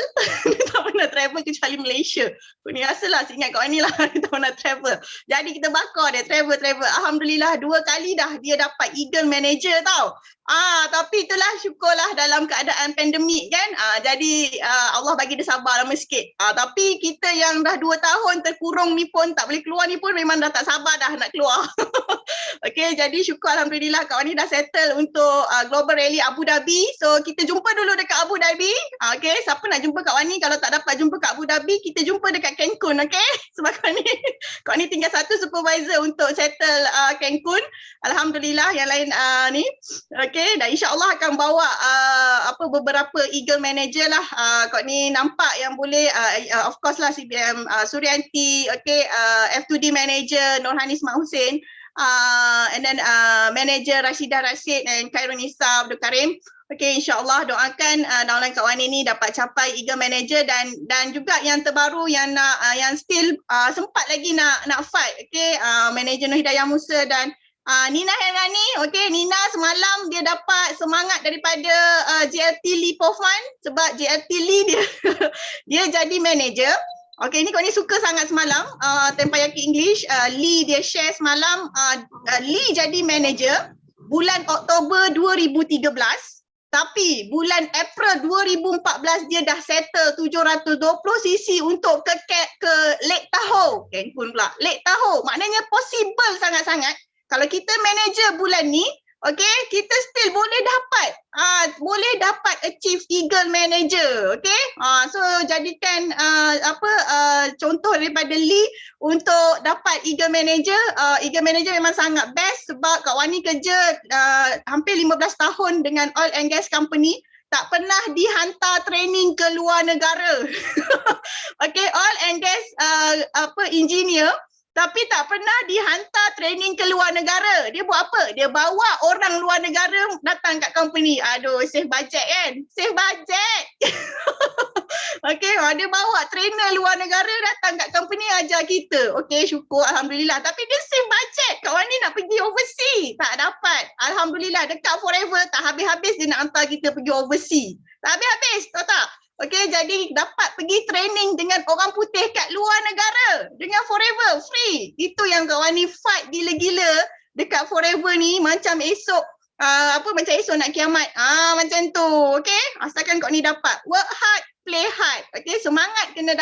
Dia tak pernah travel kecuali Malaysia. Kau ni rasalah ingat Kak Wani lah, dia tak pernah travel. Jadi kita bakar dia travel. Alhamdulillah 2 kali dah dia dapat Eagle Manager tau. Tapi itulah syukurlah dalam keadaan pandemik kan. Jadi Allah bagi dia sabar lama sikit. Tapi kita yang dah 2 tahun terkurung ni pun tak boleh keluar ni pun memang dah tak sabar dah nak keluar. Okay, jadi syukur alhamdulillah Kak Wani dah settle untuk Global Rally Abu Dhabi. So kita jumpa dulu dekat Abu Dhabi. Okay, siapa nak jumpa Kak Wani, kalau tak dapat jumpa kat Abu Dhabi, kita jumpa dekat Cancun. Okay, sebab Kak Wani tinggal satu supervisor untuk settle Cancun. Alhamdulillah yang lain ni. Okay, dan insyaAllah akan bawa beberapa Eagle Manager lah. Kak ni nampak yang boleh, of course lah CBM Suryanti, okay, F2D Manager Nurhanis Mak Hussein, and then Manager Rashidah Rashid dan Khairunisa Abdul Karim. Okay, insyaAllah doakan downline Kak Wani ni dapat capai Eagle Manager dan juga yang terbaru yang nak yang still sempat lagi nak fight. Okay, Manager Nur Hidayah Musa dan Nina Herani. Okay, Nina semalam dia dapat semangat daripada JLT Lee Pofan sebab JLT Lee dia jadi manager. Okay, ni Kak ni suka sangat semalam Tempayaki English. Lee dia share semalam, Lee jadi manager bulan Oktober 2013. Tapi bulan April 2014 dia dah settle 720 cc untuk ke Lake Tahoe. Cancun pula. Lake Tahoe. Maknanya possible sangat-sangat. Kalau kita manager bulan ni, Okay, kita still boleh dapat achieve Eagle Manager. Okay, so jadikan contoh daripada Lee untuk dapat Eagle Manager. Eagle Manager memang sangat best sebab Kak Wani kerja hampir 15 tahun dengan oil and gas company. Tak pernah dihantar training ke luar negara. Okay, oil and gas engineer, tapi tak pernah dihantar training ke luar negara. Dia buat apa? Dia bawa orang luar negara datang kat company. Aduh, save budget kan? Save budget. Okay, dia bawa trainer luar negara datang kat company ajar kita. Okay, syukur, Alhamdulillah. Tapi dia save budget. Kak Wani nak pergi overseas. Tak dapat. Alhamdulillah, dekat Forever tak habis-habis dia nak hantar kita pergi overseas. Tak habis-habis, tahu tak? Okay, jadi dapat pergi training dengan orang putih kat luar negara. Dengan Forever, free. Itu yang Kak Wani fight gila-gila dekat Forever ni. Macam esok, macam esok nak kiamat. Macam tu, okay? Asalkan Kak Wani dapat. Work hard, play hard. Okay, semangat kena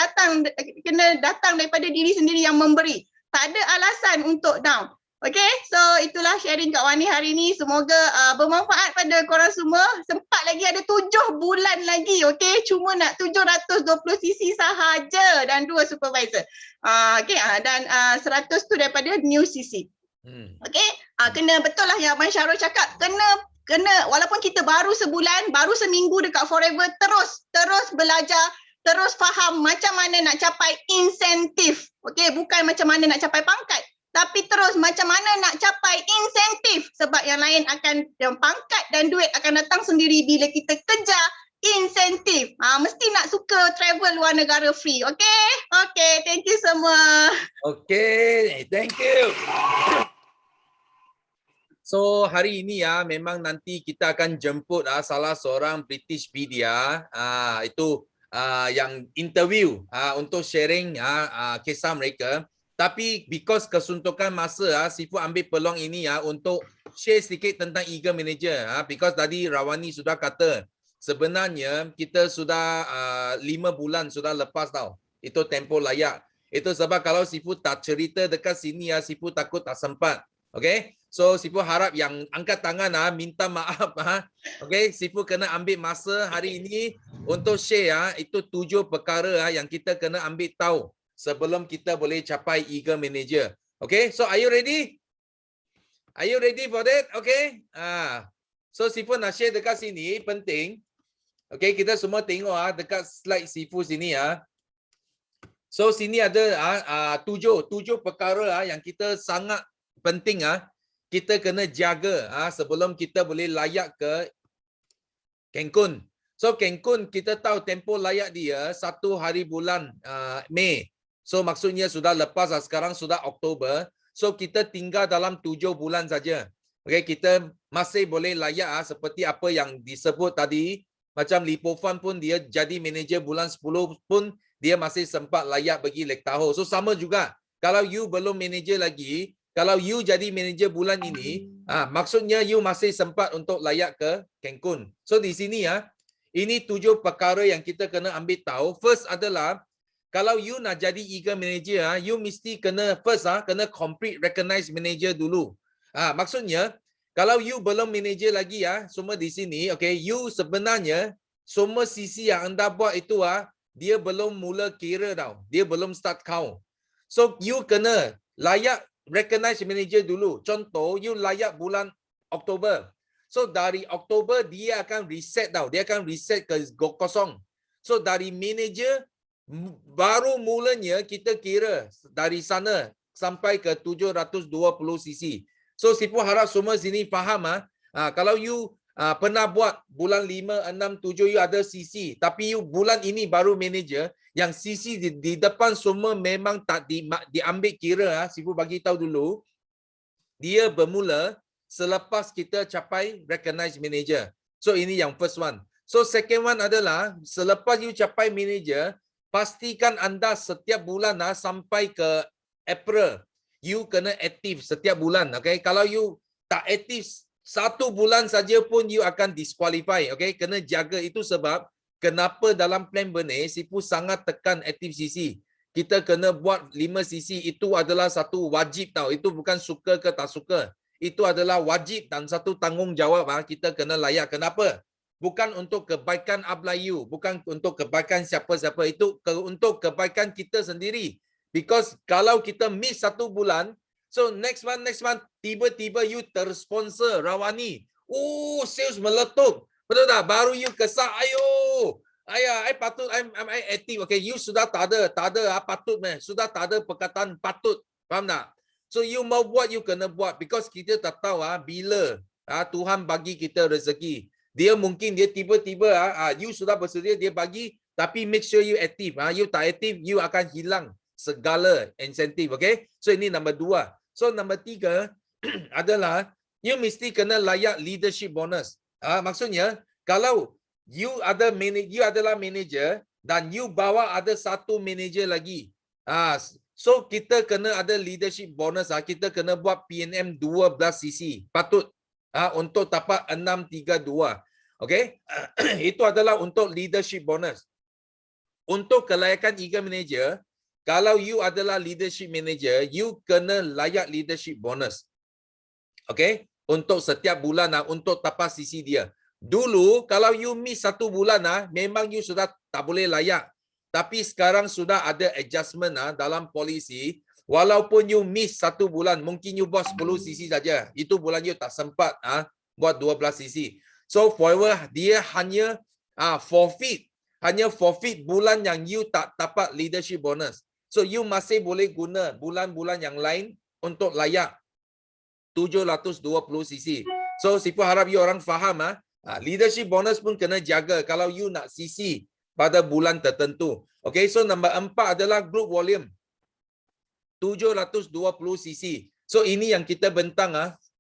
datang daripada diri sendiri yang memberi. Tak ada alasan untuk down. Okay, so itulah sharing Kak Wani hari ni. Semoga bermanfaat pada korang semua. Sempat lagi ada 7 bulan lagi, okay? Cuma nak 720 cc sahaja dan 2 supervisor. Okay, dan 100 tu daripada new cc. Okay, kena betul lah yang Abang Syarul cakap. Kena walaupun kita baru sebulan, baru seminggu dekat Forever, terus belajar, terus faham macam mana nak capai insentif. Okay, bukan macam mana nak capai pangkat. Tapi terus macam mana nak capai insentif. Sebab yang lain akan, yang pangkat dan duit akan datang sendiri bila kita kejar insentif. Mesti nak suka travel luar negara free. Okay? Okay, thank you semua. Okay, thank you. So hari ini ya memang nanti kita akan jemput salah seorang British media itu yang interview untuk sharing kisah mereka. Tapi because kesuntukan masa, Sifu ambil peluang ini untuk share sedikit tentang Eagle Manager. Because tadi Rawani sudah kata sebenarnya kita sudah 5 bulan sudah lepas tau. Itu tempoh layak. Itu sebab kalau Sifu tak cerita dekat sini Sifu takut tak sempat. Okay? So Sifu harap yang angkat tangan minta maaf. Okay? Sifu kena ambil masa hari ini untuk share itu 7 perkara yang kita kena ambil tahu sebelum kita boleh capai Eagle Manager. Okay, so are you ready? Are you ready for that? Okay. So Sifu nak share dekat sini, penting. Okay, kita semua tengok dekat slide Sifu sini So sini ada 7 perkara yang kita sangat penting kita kena jaga sebelum kita boleh layak ke Cancun. So Cancun kita tahu tempoh layak dia 1 hari bulan Mei. So maksudnya sudah lepas sekarang sudah Oktober. So kita tinggal dalam 7 bulan saja. Okay, kita masih boleh layak seperti apa yang disebut tadi. Macam Lee Po Fan pun dia jadi manager bulan 10 pun dia masih sempat layak bagi Lake Tahoe. So sama juga. Kalau you belum manager lagi, kalau you jadi manager bulan ini, maksudnya you masih sempat untuk layak ke Cancun. So di sini ini 7 perkara yang kita kena ambil tahu. First adalah kalau you nak jadi Eagle Manager, you mesti kena first kena complete recognize manager dulu. Maksudnya kalau you belum manager lagi semua di sini, okay, you sebenarnya semua sisi yang anda buat itu dia belum mula kira tau. Dia belum start count. So you kena layak recognize manager dulu. Contoh you layak bulan Oktober. So dari Oktober dia akan reset tau. Dia akan reset ke kosong. So dari manager baru mulanya kita kira dari sana sampai ke 720 cc. So Sifu harap semua sini faham kalau you pernah buat bulan 5, 6, 7 you ada cc, tapi you bulan ini baru manager, yang cc di depan semua memang tak diambil kira. Sifu bagi tahu dulu, dia bermula selepas kita capai recognize manager. So ini yang first one. So second one adalah selepas you capai manager, pastikan anda setiap bulan sampai ke April, you kena aktif setiap bulan. Okay? Kalau you tak aktif 1 bulan saja pun you akan disqualify. Okay? Kena jaga itu sebab kenapa dalam plan Bernier, Sifu sangat tekan aktif CC. Kita kena buat 5 cc itu adalah satu wajib tau. Itu bukan suka ke tak suka. itu adalah wajib dan satu tanggungjawab kita kena layak. Kenapa? Bukan untuk kebaikan Ablayu, bukan untuk kebaikan siapa-siapa, itu untuk kebaikan kita sendiri. Because kalau kita miss 1 bulan, so next month tiba-tiba you tersponsor Rawani. Sales meletup. Betul tak? Baru you kesal, I patut, I'm active. Okay, you sudah tak ada patut meh. Sudah tak ada perkataan patut. Faham tak? So you mau buat, you kena buat. Because kita tak tahu bila Tuhan bagi kita rezeki. Dia mungkin dia tiba-tiba you sudah bersedia dia bagi, tapi make sure you active. You tak aktif, you akan hilang segala insentif. Okay? So ini nombor 2. So nombor 3 adalah you mesti kena layak leadership bonus. Maksudnya kalau you adalah manager dan you bawa ada satu manager lagi. So kita kena ada leadership bonus. Kita kena buat PNM 12 cc. Patut untuk dapat 632. Okay? Itu adalah untuk leadership bonus. Untuk kelayakan Eagle Manager, kalau you adalah leadership manager, you kena layak leadership bonus. Okay? Untuk setiap bulan untuk dapat cc dia. Dulu kalau you miss 1 bulan memang you sudah tak boleh layak. Tapi sekarang sudah ada adjustment dalam polisi. Walaupun you miss 1 bulan, mungkin you buat 10 cc saja. Itu bulan you tak sempat buat 12 cc. So forever dia hanya forfeit. Hanya forfeit bulan yang you tak dapat leadership bonus. So you masih boleh guna bulan-bulan yang lain untuk layak 720 cc. So Sifu harap you orang faham leadership bonus pun kena jaga kalau you nak cc pada bulan tertentu. Okay, so nombor 4 adalah group volume 720 cc. So ini yang kita bentang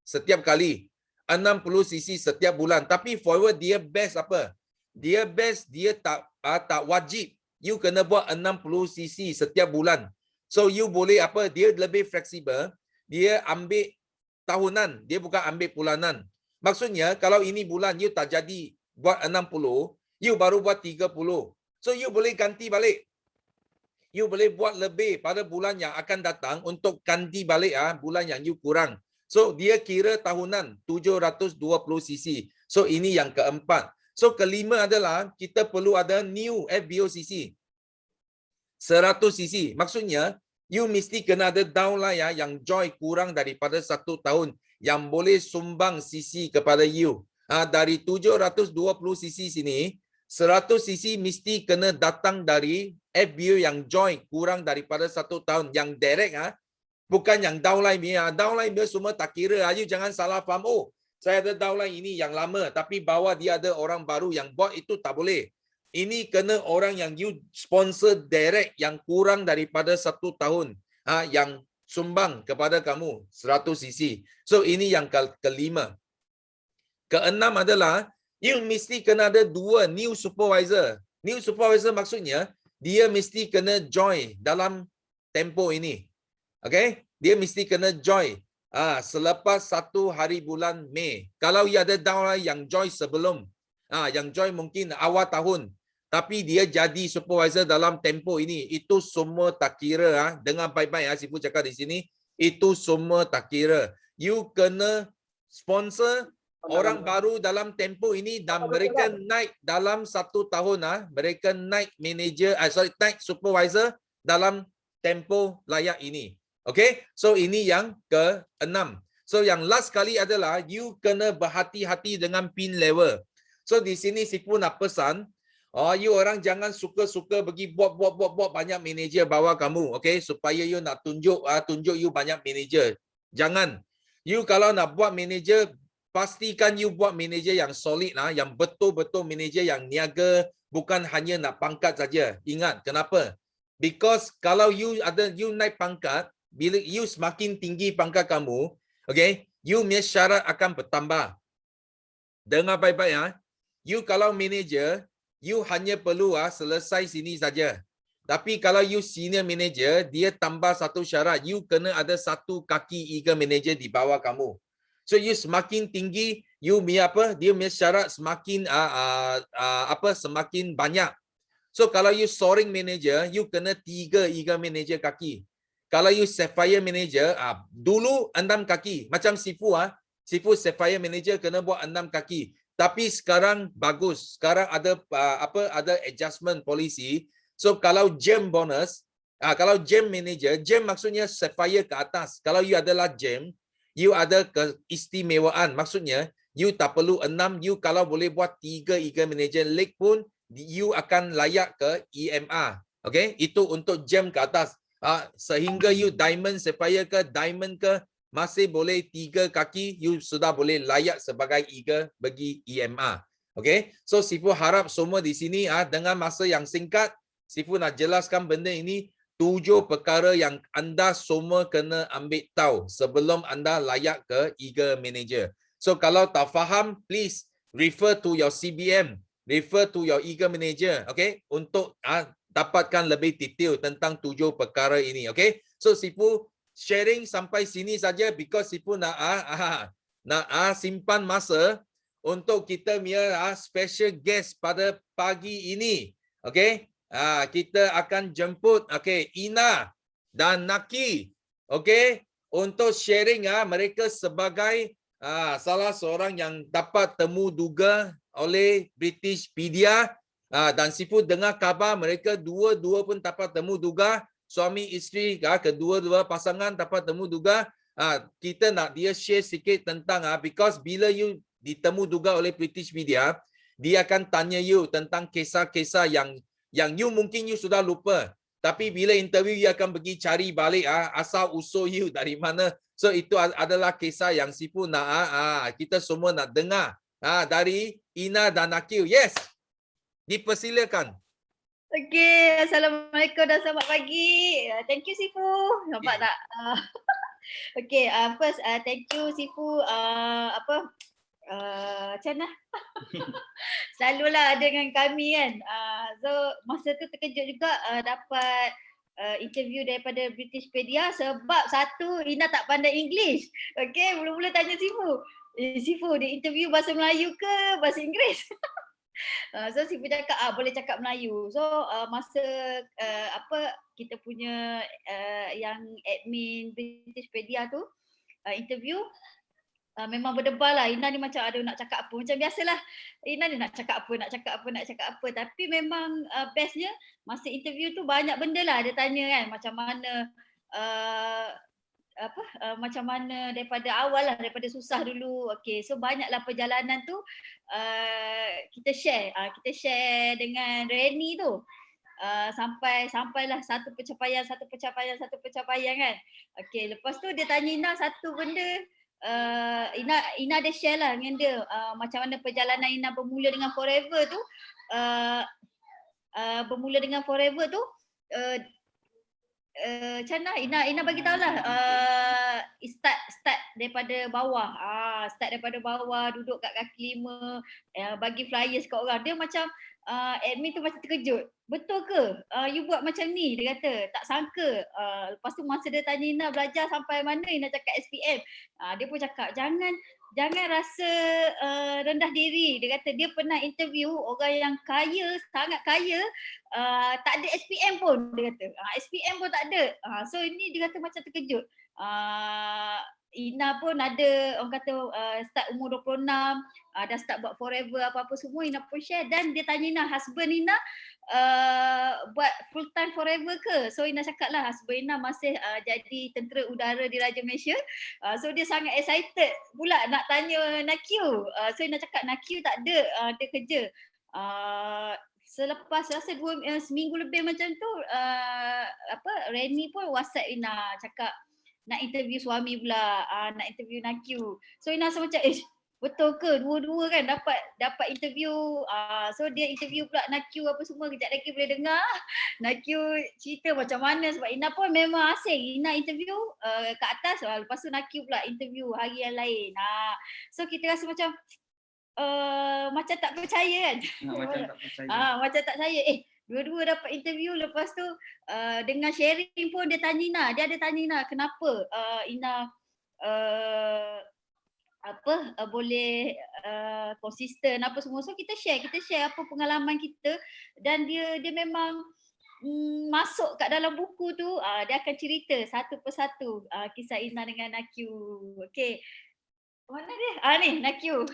setiap kali 60 cc setiap bulan. Tapi forward dia best apa? Dia best, dia tak wajib you kena buat 60 cc setiap bulan. So you boleh apa? Dia lebih fleksibel. Dia ambil tahunan, dia bukan ambil bulanan. Maksudnya kalau ini bulan you tak jadi buat 60, you baru buat 30. So you boleh ganti balik. You boleh buat lebih pada bulan yang akan datang untuk ganti balik bulan yang you kurang. So dia kira tahunan 720 cc. So ini yang keempat. So kelima adalah kita perlu ada new FBOCC 100 cc. Maksudnya you mesti kena ada downline yang join kurang daripada 1 tahun yang boleh sumbang cc kepada you. Dari 720 cc sini, 100 cc mesti kena datang dari FBO yang join kurang daripada 1 tahun. Yang direct bukan yang downline dia. Downline dia semua tak kira. You jangan salah faham. Saya ada downline ini yang lama tapi bawah dia ada orang baru yang buat, itu tak boleh. Ini kena orang yang you sponsor direct yang kurang daripada 1 tahun. Yang sumbang kepada kamu 100 cc. So ini yang kelima. Keenam adalah you mesti kena ada 2 new supervisor. New supervisor maksudnya dia mesti kena join dalam tempo ini. Okay? Dia mesti kena join selepas 1 hari bulan Mei. Kalau ia ada downline yang join sebelum, yang join mungkin awal tahun, tapi dia jadi supervisor dalam tempo ini, itu semua tak kira. Dengar baik-baik Sifu cakap di sini, itu semua tak kira. You kena sponsor orang baru dalam tempo ini dan mereka naik dalam 1 tahun. Mereka naik manager, naik supervisor dalam tempo layak ini. Okay, so ini yang ke-6. So yang last kali adalah you kena berhati-hati dengan pin level. So di sini Sifu nak pesan, you orang jangan suka-suka pergi buat banyak manager bawah kamu, okay? Supaya you nak tunjuk you banyak manager. Jangan. You kalau nak buat manager, pastikan you buat manager yang solid yang betul-betul manager yang niaga, bukan hanya nak pangkat saja. Ingat, kenapa? Because kalau you naik pangkat, bila you semakin tinggi pangkat kamu, okay, you punya syarat akan bertambah. Dengar baik-baik you kalau manager, you hanya perlu selesai sini saja. Tapi kalau you senior manager, dia tambah satu syarat, you kena ada 1 kaki Eagle manager di bawah kamu. So you semakin tinggi, you punya dia punya syarat semakin semakin banyak. So kalau you soaring manager, you kena 3 Eagle manager kaki. kalau you Sapphire Manager, dulu 6 kaki. Macam Sifu, Sifu Sapphire Manager kena buat 6 kaki. Tapi sekarang bagus. Sekarang ada ada adjustment policy. So kalau gem bonus, kalau gem manager, gem maksudnya Sapphire ke atas. Kalau you adalah gem, you ada keistimewaan. Maksudnya, you tak perlu 6, you kalau boleh buat 3 Eagle Manager League pun, you akan layak ke EMR. Okay? Itu untuk gem ke atas. Sehingga you diamond, sapphire ke, diamond ke, masih boleh 3 kaki, you sudah boleh layak sebagai Eagle bagi EMR. Okay? So, Sifu harap semua di sini dengan masa yang singkat, Sifu nak jelaskan benda ini, 7 perkara yang anda semua kena ambil tahu sebelum anda layak ke Eagle Manager. So, kalau tak faham, please refer to your CBM, refer to your Eagle Manager, okay? Untuk dapatkan lebih detail tentang 7 perkara ini, okay? So, Sifu sharing sampai sini saja because Sifu nak simpan masa untuk kita punya special guest pada pagi ini. Okay? Kita akan jemput Ina dan Naki. Okay? Untuk sharing mereka sebagai salah seorang yang dapat temu duga oleh Britishpedia. Dan Sifu dengar kabar mereka dua-dua pun dapat temu duga. Suami isteri, kedua-dua pasangan dapat temu duga. Kita nak dia share sikit tentang because bila you ditemu duga oleh Britishpedia, dia akan tanya you tentang kisah-kisah yang you mungkin you sudah lupa. Tapi bila interview, you akan pergi cari balik asal usul you dari mana. So itu adalah kisah yang Sifu nak kita semua nak dengar dari Ina dan Nakil. Yes, dipersilakan. Okay, Assalamualaikum dan selamat pagi. Thank you Sifu. Nampak tak? Okay, first thank you Sifu. Macam mana? Selalulah ada dengan kami kan. So masa tu terkejut juga dapat interview daripada Britishpedia sebab satu, Ina tak pandai English. Okay, mula-mula tanya Sifu. Sifu, dia interview bahasa Melayu ke bahasa Inggeris? So Sifu cakap boleh cakap Melayu. So masa kita punya yang admin Britishpedia tu interview, memang berdebar lah. Ina ni macam ada nak cakap apa. Macam biasalah. Ina ni nak cakap apa. Tapi memang bestnya masa interview tu banyak benda lah dia tanya kan. Macam mana macam mana daripada awal lah, daripada susah dulu. Okay, so banyaklah perjalanan tu kita share dengan Reni tu. Sampailah satu pencapaian kan. Okay, lepas tu dia tanya Ina satu benda. Ina ada share lah dengan dia macam mana perjalanan Ina bermula dengan Forever tu. Macam mana Ina bagi tahu lah start daripada bawah. Start daripada bawah, duduk kat kaki 5, bagi flyers kat orang. Dia macam admin tu macam terkejut. Betul ke? You buat macam ni? Dia kata, tak sangka. Lepas tu masa dia tanya Ina belajar sampai mana, Ina cakap SPM. Dia pun cakap, jangan rasa rendah diri. Dia kata dia pernah interview orang yang kaya, sangat kaya, tak ada SPM pun. Dia kata, SPM pun tak ada. So ini dia kata macam terkejut. Ina pun ada orang kata start umur 26, dah start buat Forever apa-apa semua, Ina pun share. Dan dia tanya Ina, husband Ina buat full time Forever ke? So Ina cakap lah husband Ina masih jadi tentera udara di Raja Malaysia. So dia sangat excited pula nak tanya Nakyu. So Ina cakap Nakyu tak ada, dia kerja. Selepas rasa seminggu lebih macam tu, Reni pun WhatsApp Ina cakap nak interview suami pula, nak interview Nakyu. So Ina rasa macam betul ke dua-dua kan dapat interview. So dia interview pula Nakyu apa semua, kejap lagi boleh dengar Nakyu cerita macam mana, sebab Ina pun memang asing. Ina interview kat atas, lepas tu Nakyu pula interview hari yang lain. So kita rasa macam macam tak percaya kan. Macam tak percaya. Dua-dua dapat interview, lepas tu dengan sharing pun dia tanya Ina. Dia ada tanya Ina kenapa Ina boleh konsisten apa semua. So kita share apa pengalaman kita, dan dia memang masuk kat dalam buku tu, dia akan cerita satu persatu kisah Ina dengan Nakyu. Okey. Mana dia? Ni Nakyu.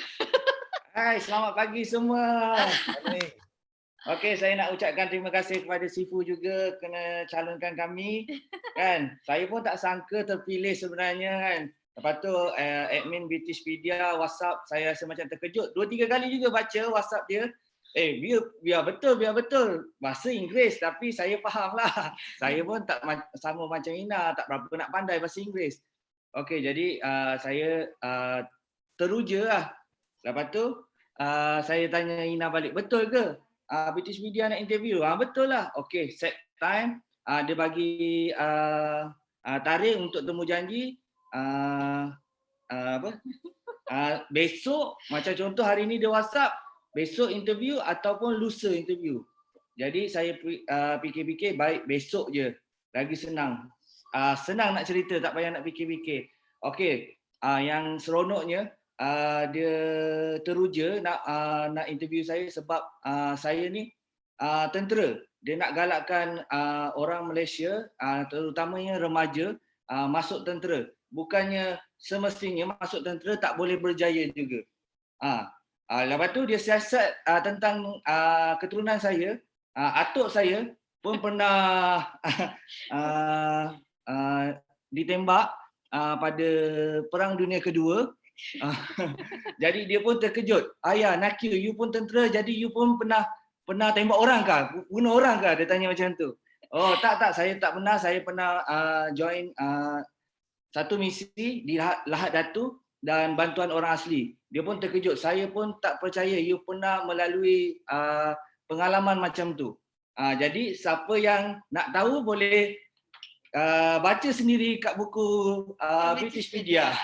Hai, selamat pagi semua. Morning. Okey, saya nak ucapkan terima kasih kepada Sifu juga kena calonkan kami. Kan, saya pun tak sangka terpilih sebenarnya kan. Lepas tu admin Britishpedia WhatsApp, saya rasa macam terkejut. 2-3 kali juga baca WhatsApp dia. Biar betul. Bahasa Inggeris tapi saya faham lah. Saya pun tak sama macam Ina, tak berapa nak pandai bahasa Inggeris. Okey, jadi saya teruja lah. Lepas tu saya tanya Ina balik, betul ke Britishpedia nak interview? Betul lah. Okey, set time. Dia bagi tarikh untuk temu janji. Besok, macam contoh hari ni dia WhatsApp, besok interview ataupun lusa interview. Jadi saya fikir-fikir baik besok je. Lagi senang. Senang nak cerita, tak payah nak fikir-fikir. Okey, yang seronoknya dia teruja nak interview saya sebab saya ni tentera. Dia nak galakkan orang Malaysia, terutamanya remaja, masuk tentera. Bukannya semestinya masuk tentera tak boleh berjaya juga. Lepas tu dia siasat tentang keturunan saya. Atuk saya pun pernah ditembak pada Perang Dunia Kedua. Jadi dia pun terkejut. Ayah, Nakyu, you pun tentera, jadi you pun pernah tembak orang kah? Bunuh orang kah? Dia tanya macam tu. Oh, tak, saya tak pernah. Saya pernah join satu misi di Lahad Datu dan bantuan orang asli. Dia pun terkejut. Saya pun tak percaya you pernah melalui pengalaman macam tu. Jadi siapa yang nak tahu boleh baca sendiri kat buku Britishpedia.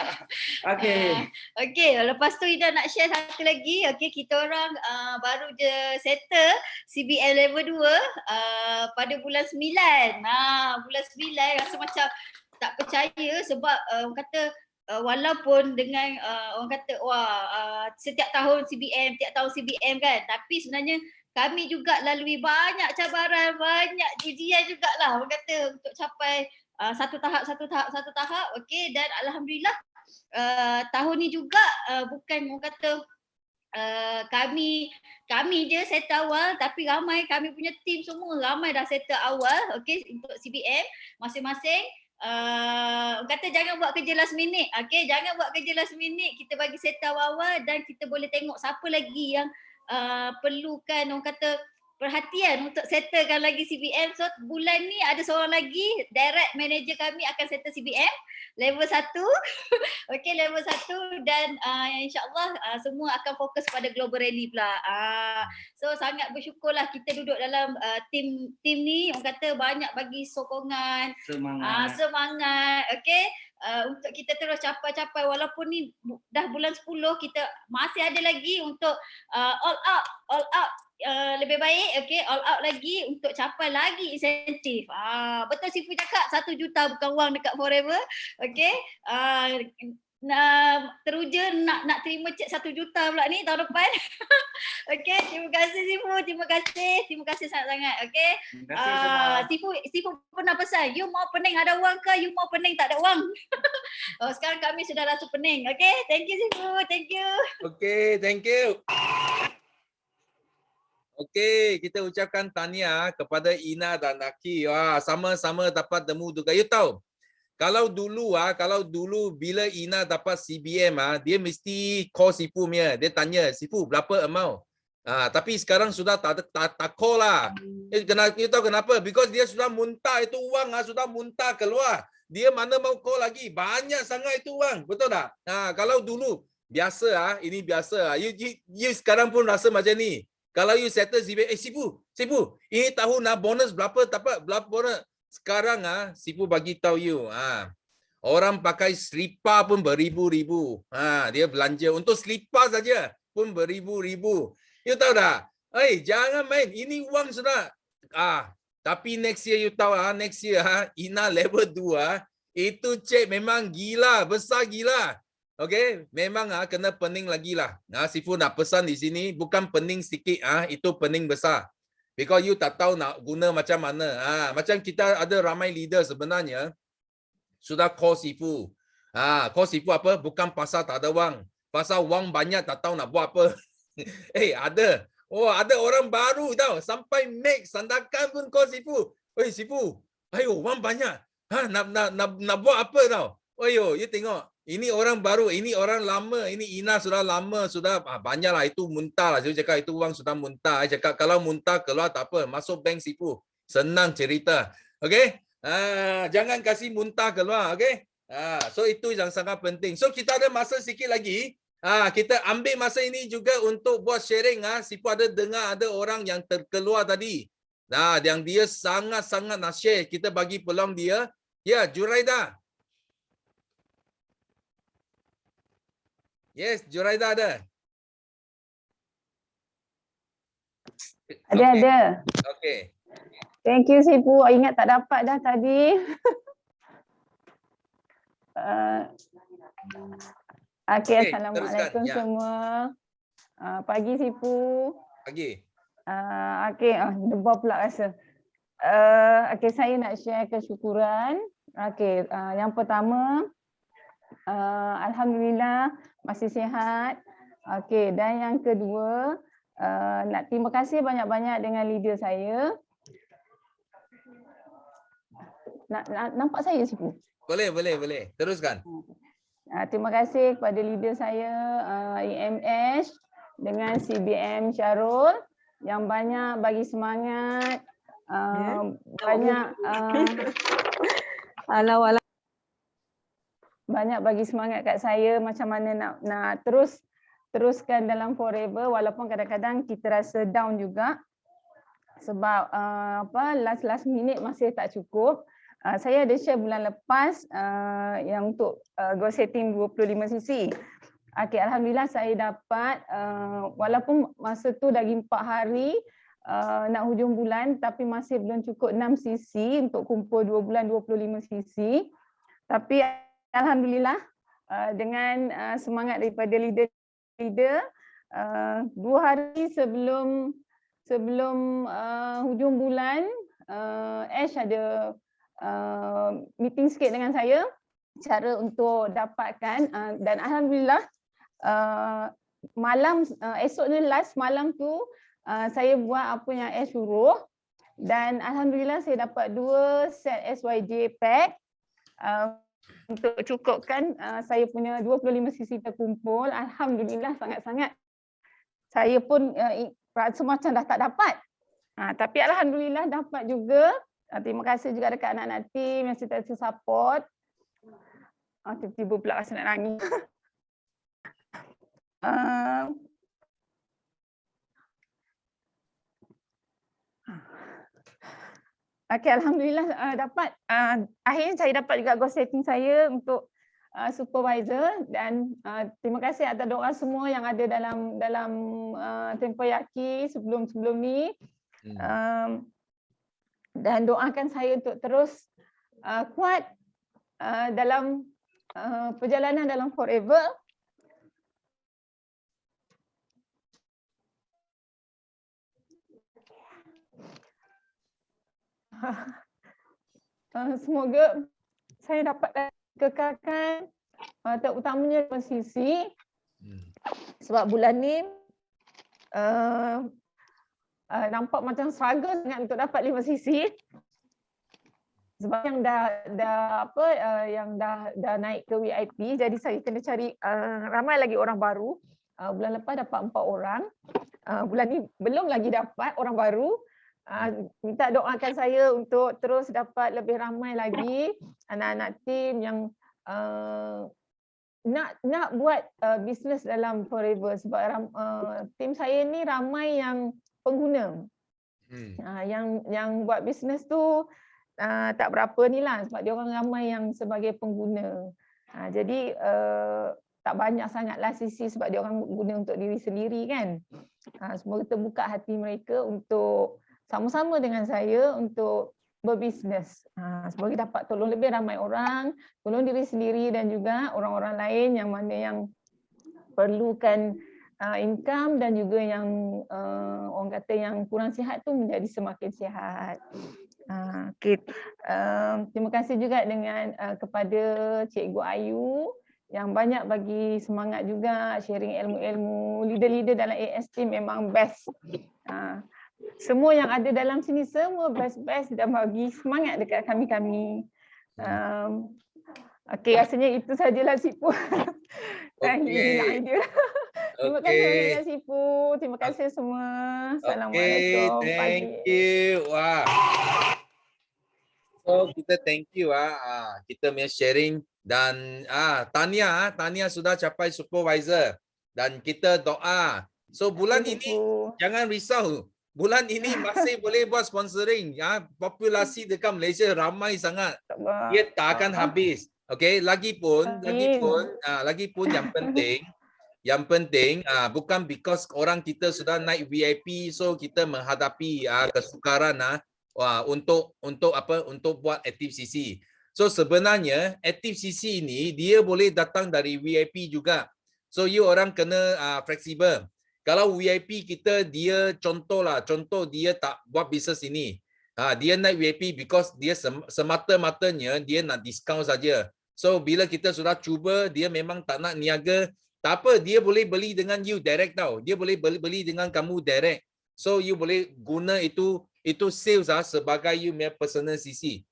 Okey. Okey, lepas tu Ida nak share satu lagi. Okey, kita orang baru je settle CBM level 2 pada bulan 9. Bulan 9 rasa macam tak percaya sebab orang kata walaupun dengan orang kata setiap tahun CBM kan, tapi sebenarnya kami juga lalui banyak cabaran, banyak ujian jugalah orang kata untuk capai satu tahap. Okey, dan alhamdulillah tahun ni juga bukan orang kata kami je settle awal, tapi ramai kami punya team semua ramai dah settle awal. Okey, untuk CBM masing-masing orang kata jangan buat kerja last minute. Okey, jangan buat kerja last minute, kita bagi settle awal dan kita boleh tengok siapa lagi yang perlukan orang kata perhatian untuk settlekan lagi CBM. So bulan ni ada seorang lagi direct manager kami akan settle CBM level 1. Okey, level 1 dan insya-Allah semua akan fokus pada Global Rally pula. So sangat bersyukurlah kita duduk dalam tim ni, orang kata banyak bagi sokongan, semangat. Okey. Untuk kita terus capai walaupun ni dah bulan 10, kita masih ada lagi untuk all out lebih baik. Okey, all out lagi untuk capai lagi insentif. Betul Sifu cakap 1 juta bukan wang dekat Forever. Okey, teruja nak terima cek 1 juta pula ni tahun depan. Okey, terima kasih Sifu, terima kasih sangat-sangat. Okey, Sifu pernah pesan, you mau pening ada wang ke, you mau pening tak ada wang? Sekarang kami sudah rasa pening. Okey, thank you Sifu, thank you. Okey, thank you. Okey, kita ucapkan tahniah kepada Ina dan Naki. Sama-sama dapat temu juga. You tahu, kalau dulu bila Ina dapat CBM dia mesti call Sifu punya. Dia tanya, Sifu berapa amount? Tapi sekarang sudah tak call lah. You tahu kenapa? Because dia sudah muntah itu wang, sudah muntah keluar. Dia mana mau call lagi? Banyak sangat itu wang. Betul tak? Kalau dulu biasa ini biasa. You sekarang pun rasa macam ni. Kalau you settle CBM, Sifu, ini tahun bonus berapa dapat bonus? Sekarang Sifu bagi tahu you, orang pakai selipar pun beribu-ribu. Dia belanja untuk selipar saja pun beribu-ribu. You tahu dah? Jangan main. Ini wang sudah. Tapi next year you tahu next year Ina level 2 itu cek memang gila, besar gila. Okey, memang kena pening lagi lah. Sifu nak pesan di sini bukan pening sikit, itu pening besar. Because you tak tahu nak guna macam mana. Macam kita ada ramai leader sebenarnya sudah call Sifu. Call Sifu apa? Bukan pasal tak ada wang. Pasal wang banyak tak tahu nak buat apa. Ada. Oh, ada orang baru tau. Sampai make sandakan pun call Sifu. Oi Sifu, ayo wang banyak. Nak buat apa tau? Ayo, you tengok. Ini orang baru, ini orang lama, ini Ina sudah lama, sudah banyaklah itu muntah lah. Saya cakap itu wang sudah muntah. Saya cakap kalau muntah keluar tak apa, masuk bank Sifu. Senang cerita. Okey? Jangan kasih muntah keluar, okey? So itu yang sangat penting. So kita ada masa sikit lagi. Kita ambil masa ini juga untuk buat sharing. Sifu ada dengar ada orang yang terkeluar tadi. Yang dia sangat-sangat nak share. Kita bagi peluang dia. Ya, Juraida. Yes, Juraida ada. Ada. Okey. Thank you Sifu. Ingat tak dapat dah tadi. Okey, Assalamualaikum teruskan. Ya. semua. Pagi Sifu. Pagi. Debar pula rasa. Saya nak share kesyukuran. Yang pertama, Alhamdulillah masih sihat. Dan yang kedua, nak terima kasih banyak-banyak dengan leader saya. Nampak saya Sifu? Boleh. Teruskan. Terima kasih kepada leader saya EMH dengan CBM Syarul yang banyak bagi semangat, banyak banyak bagi semangat kat saya macam mana nak teruskan dalam Forever walaupun kadang-kadang kita rasa down juga sebab last minute masih tak cukup. Saya ada share bulan lepas yang untuk goal setting 25cc. Alhamdulillah saya dapat walaupun masa tu lagi 4 hari nak hujung bulan tapi masih belum cukup 6cc untuk kumpul 2 bulan 25cc. Tapi alhamdulillah dengan semangat daripada leader 2 hari sebelum hujung bulan Ash ada meeting sikit dengan saya cara untuk dapatkan dan alhamdulillah malam esoknya last malam tu saya buat apa yang Ash suruh dan alhamdulillah saya dapat 2 set SYJ pack untuk cukupkan saya punya 25cc terkumpul. Alhamdulillah sangat-sangat. Saya pun rasa macam dah tak dapat. Tapi alhamdulillah dapat juga. Terima kasih juga dekat anak-anak tim yang sentiasa support. Tiba-tiba pula rasa nak nangis. Alhamdulillah dapat. Akhirnya saya dapat juga goal setting saya untuk supervisor dan terima kasih atas doa semua yang ada dalam tempoh yaki sebelum ni. Dan doakan saya untuk terus kuat dalam perjalanan dalam Forever. Semoga saya dapat kekalkan terutamanya posisi sebab bulan ni nampak macam struggle sangat untuk dapat 5cc sebab yang dah naik ke VIP jadi saya kena cari ramai lagi orang baru. Bulan lepas dapat 4 orang, bulan ni belum lagi dapat orang baru. Minta doakan saya untuk terus dapat lebih ramai lagi anak-anak tim yang nak buat bisnes dalam Forever sebab tim saya ni ramai yang pengguna. Yang buat bisnes tu tak berapa ni lah sebab dia orang ramai yang sebagai pengguna. Jadi tak banyak sangatlah sisi sebab dia orang guna untuk diri sendiri kan. Semoga terbuka hati mereka untuk sama-sama dengan saya untuk berbisnes. Semoga dapat tolong lebih ramai orang, tolong diri sendiri dan juga orang-orang lain yang mana yang perlukan income dan juga yang orang kata yang kurang sihat tu menjadi semakin sihat. Okay. Terima kasih juga dengan kepada Cikgu Ayu yang banyak bagi semangat juga, sharing ilmu-ilmu. Leader-leader dalam AST memang best. Semua yang ada dalam sini semua best-best dan bagi semangat dekat kami-kami. Okey, rasanya itu sajalah Sifu. Okey. Terima kasih banyak Sifu. Terima kasih semua. Assalamualaikum. Thank you. Wah. So kita thank you kita punya sharing dan Tania sudah capai supervisor dan kita doa. So bulan ini jangan risau. Bulan ini masih boleh buat sponsoring. Populasi dekat Malaysia ramai sangat. Dia tak akan habis. Okey, lagipun yang penting bukan because orang kita sudah naik VIP so kita menghadapi kesukaran untuk buat Active CC. So sebenarnya Active CC ini dia boleh datang dari VIP juga. So you orang kena fleksibel. Kalau VIP kita dia contoh dia tak buat bisnes ini. Dia naik VIP because dia semata-matanya dia nak diskaun saja. So bila kita sudah cuba dia memang tak nak niaga, tak apa, dia boleh beli dengan you direct tau. Dia boleh beli dengan kamu direct. So you boleh guna itu sales sebagai you punya personal CC.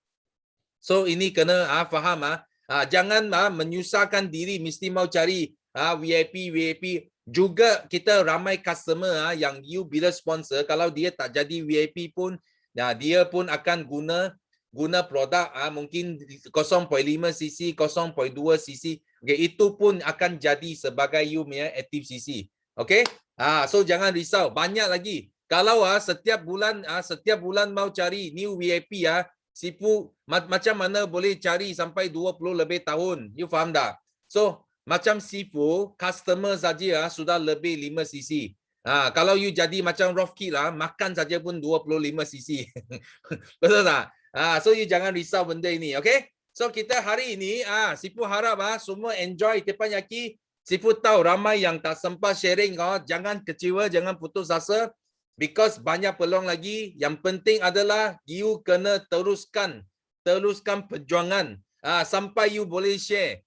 So ini kena faham jangan menyusahkan diri mesti mau cari VIP. Juga kita ramai customer yang you bila sponsor kalau dia tak jadi VIP pun dia pun akan guna produk mungkin 0.5 cc, 0.2 cc. Okay, itu pun akan jadi sebagai you punya Active CC. Okay? So jangan risau, banyak lagi. Kalau setiap bulan mau cari new VIP Sifu macam mana boleh cari sampai 20 lebih tahun. You faham tak? So macam Sifu customer saja sudah lebih 5 cc. Kalau you jadi macam Rofki makan saja pun 25 cc. Betul tak? So you jangan risau benda ini, okay? So kita hari ini Sifu harap semua enjoy teppanyaki. Sifu tahu ramai yang tak sempat sharing jangan kecewa, jangan putus asa because banyak peluang lagi. Yang penting adalah you kena teruskan perjuangan sampai you boleh share.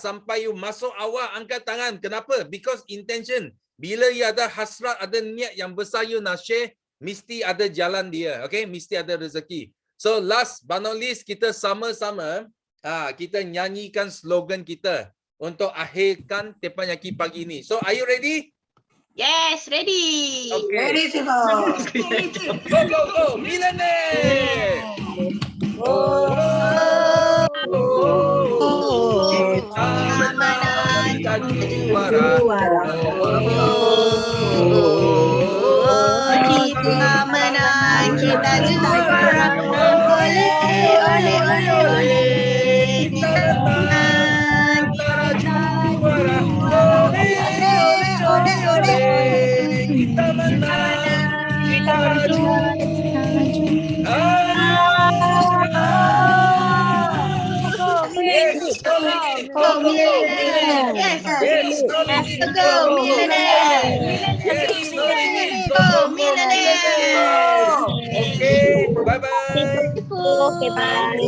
Sampai you masuk awal angkat tangan. Kenapa? Because intention. Bila you ada hasrat, ada niat yang besar you nak share, mesti ada jalan dia. Okay? Mesti ada rezeki. So last but not least, kita sama-sama kita nyanyikan slogan kita untuk akhirkan teppanyaki pagi ini. So are you ready? Yes, ready. Okay. Ready, Sifu. Go. Millionaire. Kita menang juara. Kita menang, kita juara. Ole. Kita menang, kita juara. Ole. Kita menang, kita juara. Yes, Go Millionaire. Yes, go Millionaire. Go Millionaire. Okay, bye-bye. Okay, bye.